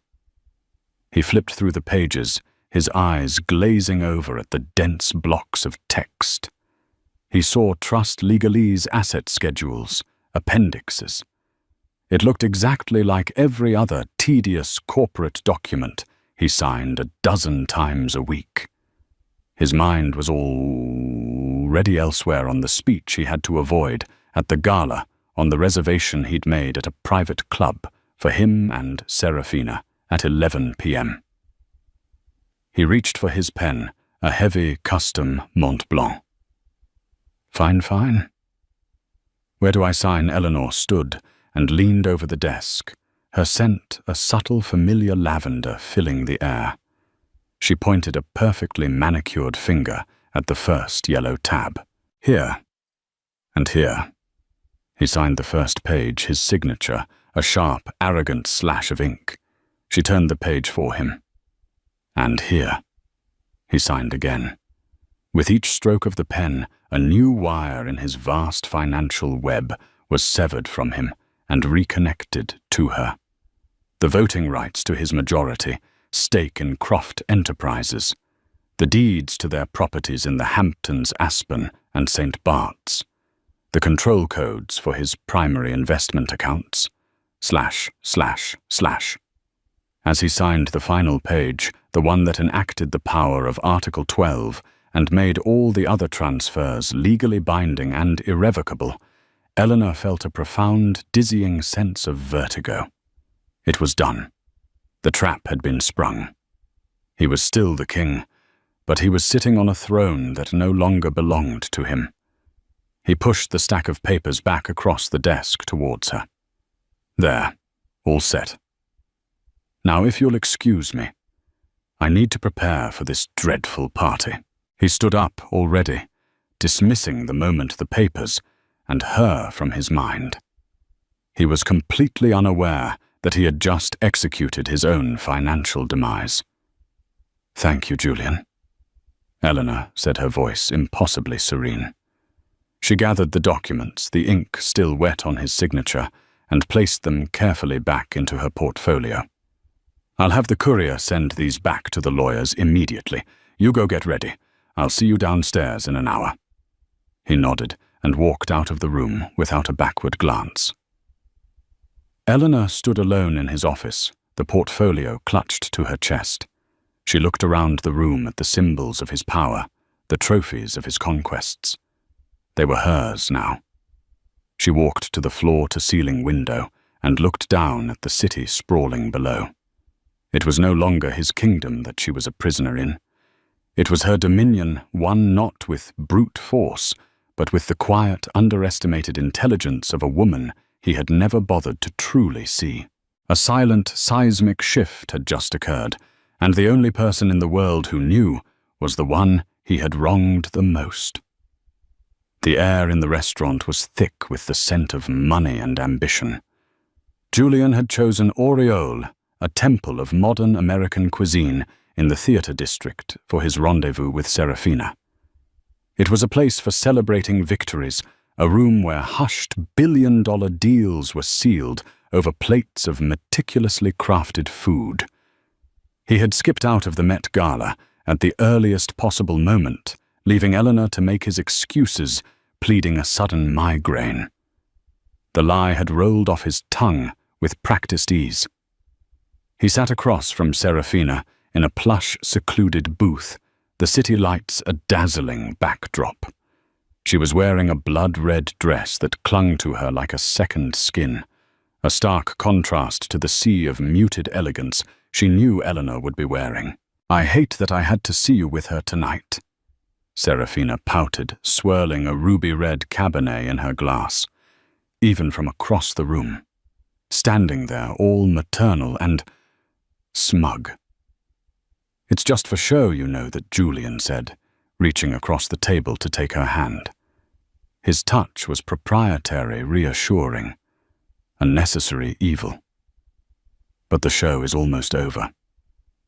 He flipped through the pages, his eyes glazing over at the dense blocks of text. He saw trust legalese asset schedules, appendixes. It looked exactly like every other tedious corporate document he signed a dozen times a week. His mind was already elsewhere, on the speech he had to avoid at the gala, on the reservation he'd made at a private club for him and Serafina at 11 p.m. He reached for his pen, a heavy custom Mont Blanc. Fine. "Where do I sign?" Eleanor stood and leaned over the desk, her scent a subtle, familiar lavender filling the air. She pointed a perfectly manicured finger at the first yellow tab. Here. And here. He signed the first page, his signature, a sharp, arrogant slash of ink. She turned the page for him. And here. He signed again. With each stroke of the pen, a new wire in his vast financial web was severed from him and reconnected to her. The voting rights to his majority, stake in Croft Enterprises, the deeds to their properties in the Hamptons, Aspen, and St. Bart's, the control codes for his primary investment accounts, ///. As he signed the final page, the one that enacted the power of Article 12 and made all the other transfers legally binding and irrevocable, Eleanor felt a profound, dizzying sense of vertigo. It was done. The trap had been sprung. He was still the king, but he was sitting on a throne that no longer belonged to him. He pushed the stack of papers back across the desk towards her. There, all set. Now, if you'll excuse me, I need to prepare for this dreadful party. He stood up already, dismissing the moment the papers and her from his mind. He was completely unaware that he had just executed his own financial demise. Thank you, Julian. Eleanor said, her voice impossibly serene. She gathered the documents, the ink still wet on his signature, and placed them carefully back into her portfolio. I'll have the courier send these back to the lawyers immediately. You go get ready. I'll see you downstairs in an hour. He nodded and walked out of the room without a backward glance. Eleanor stood alone in his office, the portfolio clutched to her chest. She looked around the room at the symbols of his power, the trophies of his conquests. They were hers now. She walked to the floor-to-ceiling window and looked down at the city sprawling below. It was no longer his kingdom that she was a prisoner in. It was her dominion, won not with brute force, but with the quiet, underestimated intelligence of a woman he had never bothered to truly see. A silent, seismic shift had just occurred, and the only person in the world who knew was the one he had wronged the most. The air in the restaurant was thick with the scent of money and ambition. Julian had chosen Aureole, a temple of modern American cuisine in the theater district, for his rendezvous with Serafina. It was a place for celebrating victories, a room where hushed billion-dollar deals were sealed over plates of meticulously crafted food. He had skipped out of the Met Gala at the earliest possible moment, leaving Eleanor to make his excuses, pleading a sudden migraine. The lie had rolled off his tongue with practiced ease. He sat across from Serafina in a plush, secluded booth, the city lights a dazzling backdrop. She was wearing a blood-red dress that clung to her like a second skin, a stark contrast to the sea of muted elegance she knew Eleanor would be wearing. I hate that I had to see you with her tonight. Serafina pouted, swirling a ruby-red Cabernet in her glass, even from across the room, standing there all maternal and smug. It's just for show, you know, that Julian said, reaching across the table to take her hand. His touch was proprietary, reassuring, a necessary evil. But the show is almost over.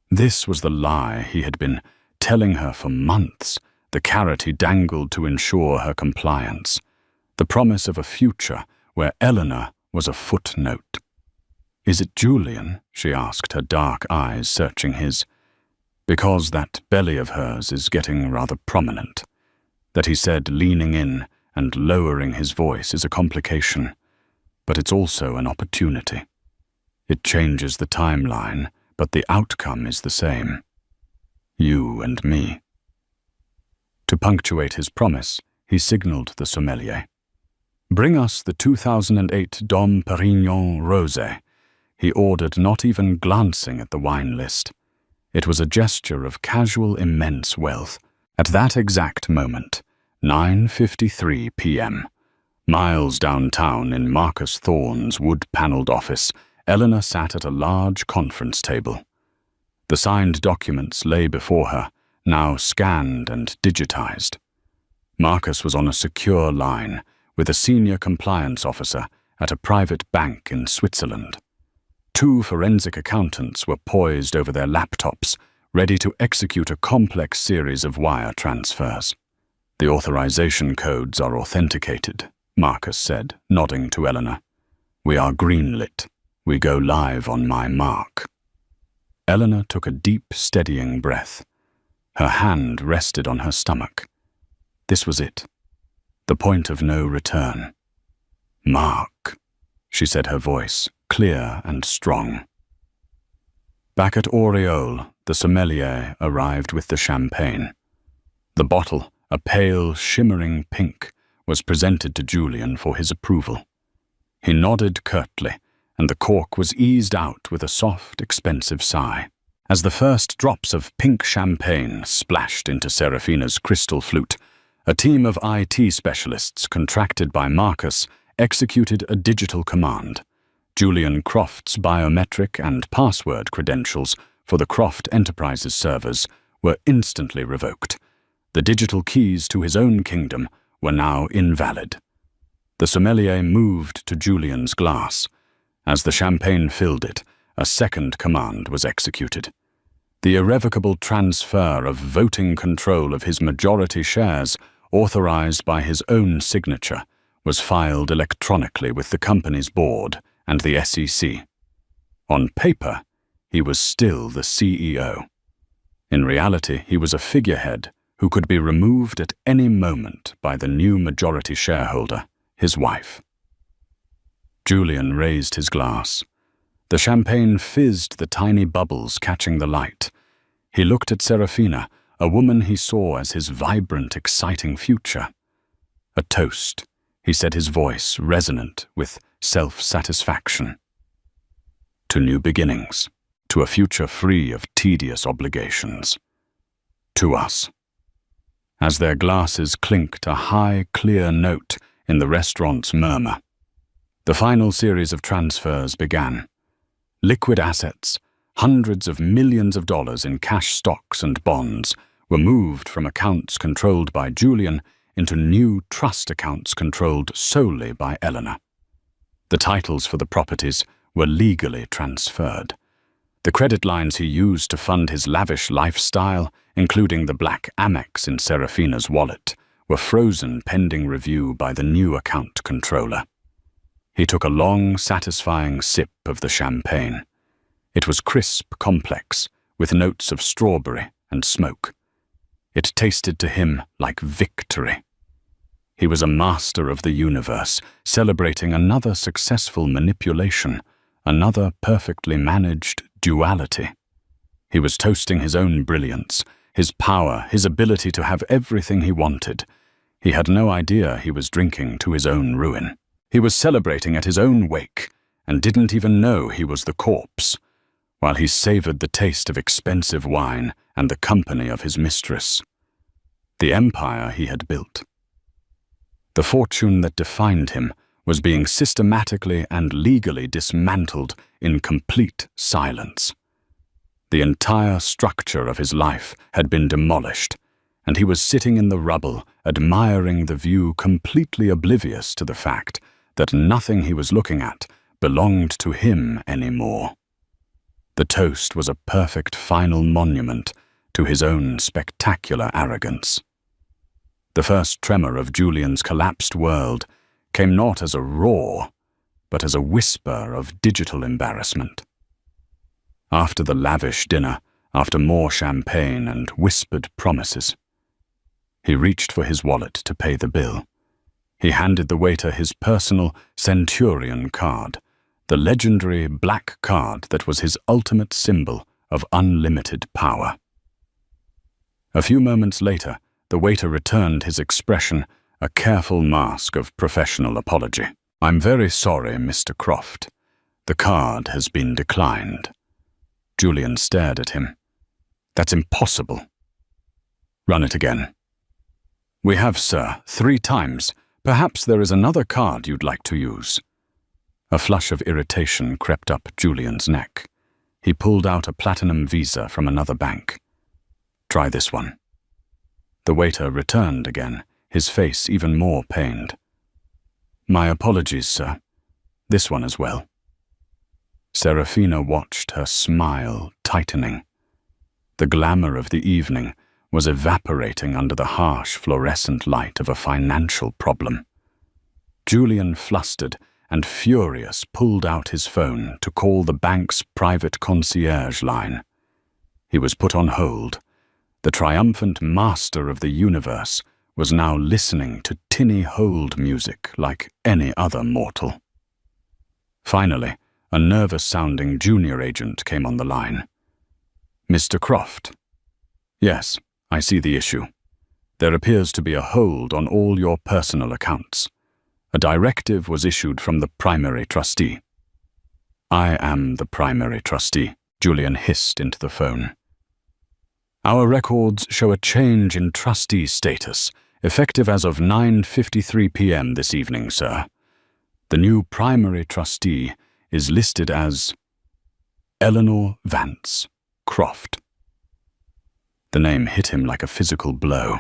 This was the lie he had been telling her for months, the carrot he dangled to ensure her compliance, the promise of a future where Eleanor was a footnote. Is it Julian? She asked, her dark eyes searching his. Because that belly of hers is getting rather prominent. That he said, leaning in and lowering his voice, is a complication, but it's also an opportunity. It changes the timeline, but the outcome is the same. You and me. To punctuate his promise, he signaled the sommelier. Bring us the 2008 Dom Perignon Rosé. He ordered, not even glancing at the wine list. It was a gesture of casual, immense wealth. At that exact moment, 9:53 p.m., miles downtown in Marcus Thorne's wood-paneled office, Eleanor sat at a large conference table. The signed documents lay before her, now scanned and digitized. Marcus was on a secure line with a senior compliance officer at a private bank in Switzerland. 2 forensic accountants were poised over their laptops, ready to execute a complex series of wire transfers. "The authorization codes are authenticated," Marcus said, nodding to Eleanor. "We are greenlit. We go live on my mark." Eleanor took a deep, steadying breath. Her hand rested on her stomach. This was it. The point of no return. "Mark," she said, her voice clear and strong. Back at Aureole, the sommelier arrived with the champagne. The bottle, a pale, shimmering pink, was presented to Julian for his approval. He nodded curtly, and the cork was eased out with a soft, expensive sigh. As the first drops of pink champagne splashed into Serafina's crystal flute, a team of IT specialists contracted by Marcus executed a digital command. Julian Croft's biometric and password credentials for the Croft Enterprises servers were instantly revoked. The digital keys to his own kingdom were now invalid. The sommelier moved to Julian's glass. As the champagne filled it, a second command was executed. The irrevocable transfer of voting control of his majority shares, authorized by his own signature, was filed electronically with the company's board and the SEC. On paper, he was still the CEO. In reality, he was a figurehead who could be removed at any moment by the new majority shareholder, his wife. Julian raised his glass. The champagne fizzed, the tiny bubbles catching the light. He looked at Serafina, a woman he saw as his vibrant, exciting future. "A toast," he said, his voice resonant with self-satisfaction. "To new beginnings, to a future free of tedious obligations. To us." As their glasses clinked a high, clear note in the restaurant's murmur. The final series of transfers began. Liquid assets, hundreds of millions of dollars in cash stocks and bonds, were moved from accounts controlled by Julian into new trust accounts controlled solely by Eleanor. The titles for the properties were legally transferred. The credit lines he used to fund his lavish lifestyle, including the black Amex in Serafina's wallet, were frozen pending review by the new account controller. He took a long, satisfying sip of the champagne. It was crisp, complex, with notes of strawberry and smoke. It tasted to him like victory. He was a master of the universe, celebrating another successful manipulation, another perfectly managed duality. He was toasting his own brilliance, his power, his ability to have everything he wanted. He had no idea he was drinking to his own ruin. He was celebrating at his own wake and didn't even know he was the corpse, while he savored the taste of expensive wine and the company of his mistress. The empire he had built. The fortune that defined him was being systematically and legally dismantled in complete silence. The entire structure of his life had been demolished, and he was sitting in the rubble, admiring the view, completely oblivious to the fact that nothing he was looking at belonged to him anymore. The toast was a perfect final monument to his own spectacular arrogance. The first tremor of Julian's collapsed world came not as a roar, but as a whisper of digital embarrassment. After the lavish dinner, after more champagne and whispered promises, he reached for his wallet to pay the bill. He handed the waiter his personal Centurion card, the legendary black card that was his ultimate symbol of unlimited power. A few moments later, the waiter returned his expression, a careful mask of professional apology. "I'm very sorry, Mr. Croft. The card has been declined." Julian stared at him. "That's impossible." "Run it again." "We have, sir, 3 times. Perhaps there is another card you'd like to use." A flush of irritation crept up Julian's neck. He pulled out a platinum visa from another bank. "Try this one." The waiter returned again, his face even more pained. "My apologies, sir. This one as well." Serafina watched her smile tightening. The glamour of the evening was evaporating under the harsh fluorescent light of a financial problem. Julian, flustered and furious, pulled out his phone to call the bank's private concierge line. He was put on hold. The triumphant master of the universe was now listening to tinny hold music like any other mortal. Finally, a nervous-sounding junior agent came on the line. "Mr. Croft." "Yes, I see the issue. There appears to be a hold on all your personal accounts. A directive was issued from the primary trustee." "I am the primary trustee," Julian hissed into the phone. "Our records show a change in trustee status, effective as of 9:53 p.m. this evening, sir. The new primary trustee is listed as Eleanor Vance Croft." The name hit him like a physical blow.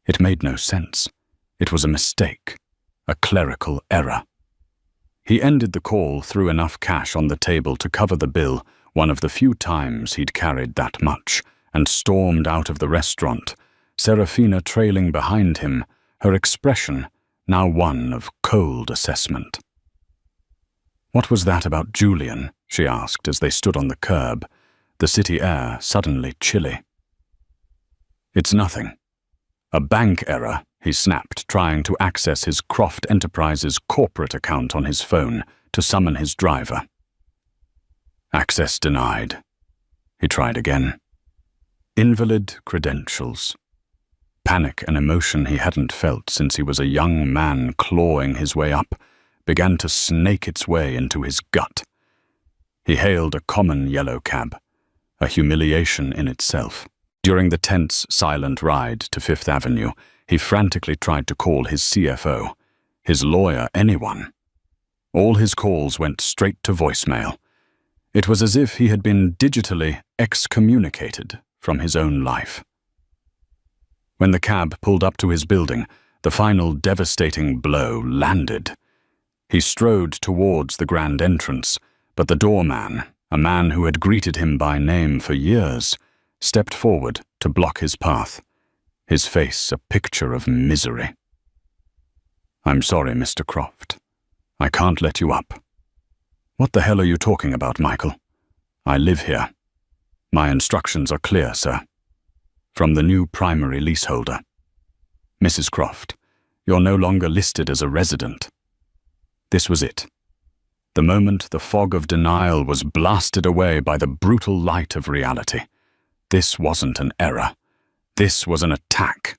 It made no sense. It was a mistake, a clerical error. He ended the call, threw enough cash on the table to cover the bill, one of the few times he'd carried that much, and stormed out of the restaurant, Serafina trailing behind him, her expression now one of cold assessment. "What was that about Julian?" she asked as they stood on the curb, the city air suddenly chilly. "It's nothing. A bank error," he snapped, trying to access his Croft Enterprises corporate account on his phone to summon his driver. Access denied. He tried again. Invalid credentials. Panic, an emotion he hadn't felt since he was a young man clawing his way up, began to snake its way into his gut. He hailed a common yellow cab, a humiliation in itself. During the tense, silent ride to Fifth Avenue, he frantically tried to call his CFO, his lawyer, anyone. All his calls went straight to voicemail. It was as if he had been digitally excommunicated from his own life. When the cab pulled up to his building, the final devastating blow landed. He strode towards the grand entrance, but the doorman, a man who had greeted him by name for years, stepped forward to block his path, his face a picture of misery. "I'm sorry, Mr. Croft. I can't let you up." "What the hell are you talking about, Michael? I live here. My instructions are clear, sir. From the new primary leaseholder. Mrs. Croft, you're no longer listed as a resident." This was it. The moment the fog of denial was blasted away by the brutal light of reality. This wasn't an error. This was an attack.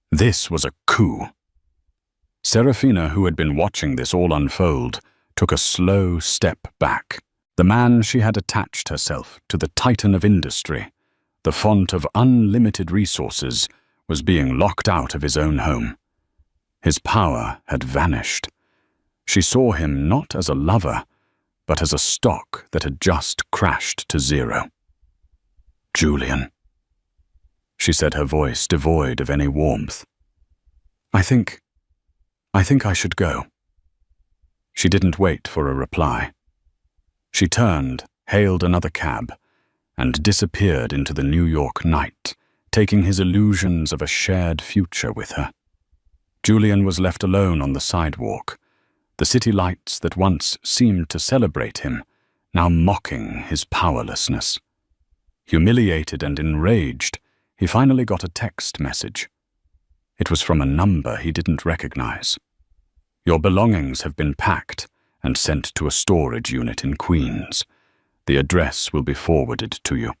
This was a coup. Serafina, who had been watching this all unfold, took a slow step back. The man she had attached herself to, the titan of industry, the font of unlimited resources, was being locked out of his own home. His power had vanished. She saw him not as a lover, but as a stock that had just crashed to zero. "Julian," she said, her voice devoid of any warmth. I think I should go." She didn't wait for a reply. She turned, hailed another cab, and disappeared into the New York night, taking his illusions of a shared future with her. Julian was left alone on the sidewalk, the city lights that once seemed to celebrate him, now mocking his powerlessness. Humiliated and enraged, he finally got a text message. It was from a number he didn't recognize. "Your belongings have been packed and sent to a storage unit in Queens. The address will be forwarded to you.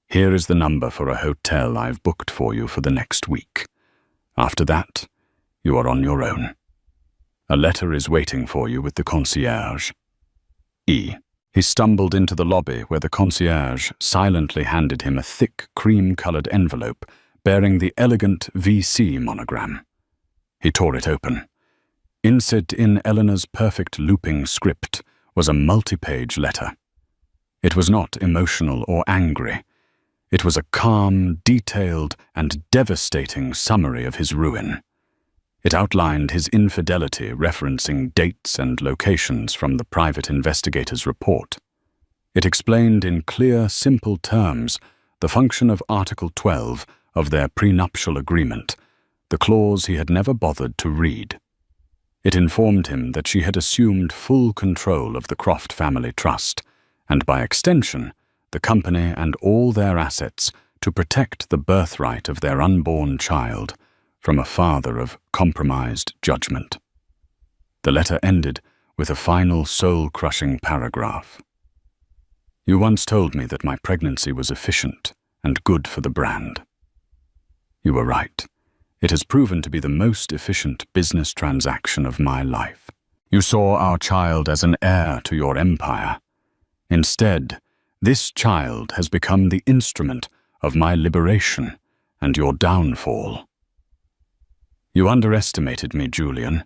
Here is the number for a hotel I've booked for you for the next week. After that, you are on your own. A letter is waiting for you with the concierge. E." He stumbled into the lobby where the concierge silently handed him a thick cream-colored envelope bearing the elegant VC monogram. He tore it open. Inset in Eleanor's perfect looping script was a multi-page letter. It was not emotional or angry. It was a calm, detailed, and devastating summary of his ruin. It outlined his infidelity, referencing dates and locations from the private investigator's report. It explained in clear, simple terms the function of Article 12 of their prenuptial agreement, the clause he had never bothered to read. It informed him that she had assumed full control of the Croft family trust, and by extension, the company and all their assets, to protect the birthright of their unborn child from a father of compromised judgment. The letter ended with a final soul-crushing paragraph. You once told me that my pregnancy was efficient and good for the brand. You were right. It has proven to be the most efficient business transaction of my life. You saw our child as an heir to your empire. Instead, this child has become the instrument of my liberation and your downfall. You underestimated me, Julian.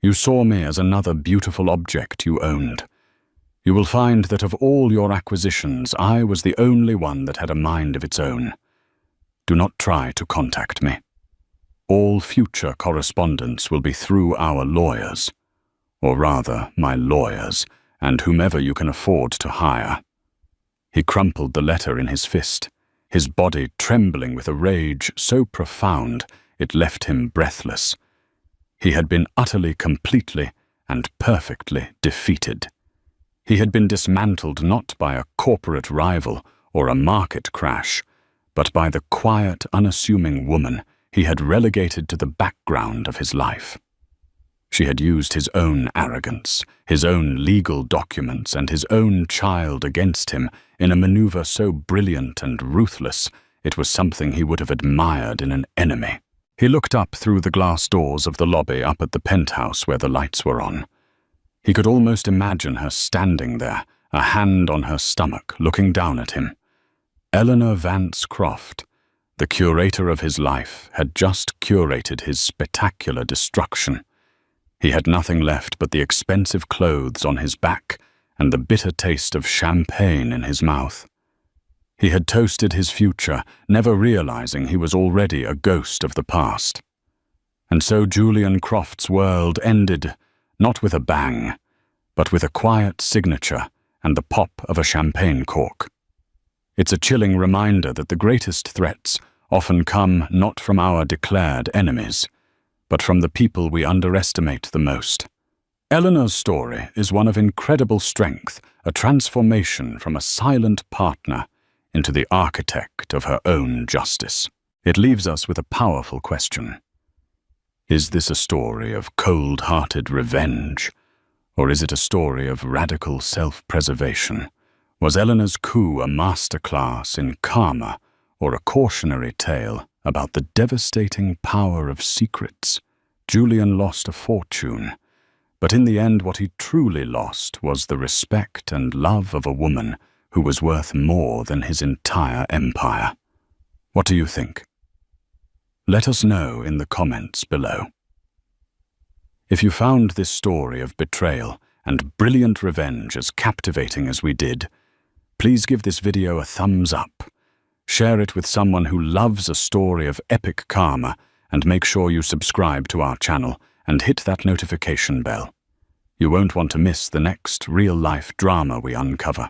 You saw me as another beautiful object you owned. You will find that of all your acquisitions, I was the only one that had a mind of its own. Do not try to contact me. All future correspondence will be through our lawyers, or rather, my lawyers, and whomever you can afford to hire. He crumpled the letter in his fist, his body trembling with a rage so profound it left him breathless. He had been utterly, completely, and perfectly defeated. He had been dismantled not by a corporate rival or a market crash, but by the quiet, unassuming woman he had relegated to the background of his life. She had used his own arrogance, his own legal documents, and his own child against him in a maneuver so brilliant and ruthless it was something he would have admired in an enemy. He looked up through the glass doors of the lobby up at the penthouse where the lights were on. He could almost imagine her standing there, a hand on her stomach, looking down at him. Eleanor Vance Croft, the curator of his life, had just curated his spectacular destruction. He had nothing left but the expensive clothes on his back and the bitter taste of champagne in his mouth. He had toasted his future, never realizing he was already a ghost of the past. And so Julian Croft's world ended, not with a bang, but with a quiet signature and the pop of a champagne cork. It's a chilling reminder that the greatest threats often come not from our declared enemies, but from the people we underestimate the most. Eleanor's story is one of incredible strength, a transformation from a silent partner into the architect of her own justice. It leaves us with a powerful question. Is this a story of cold-hearted revenge, or is it a story of radical self-preservation? Was Eleanor's coup a masterclass in karma, or a cautionary tale about the devastating power of secrets? Julian lost a fortune, but in the end what he truly lost was the respect and love of a woman who was worth more than his entire empire. What do you think? Let us know in the comments below. If you found this story of betrayal and brilliant revenge as captivating as we did, please give this video a thumbs up. Share it with someone who loves a story of epic karma, and make sure you subscribe to our channel and hit that notification bell. You won't want to miss the next real-life drama we uncover.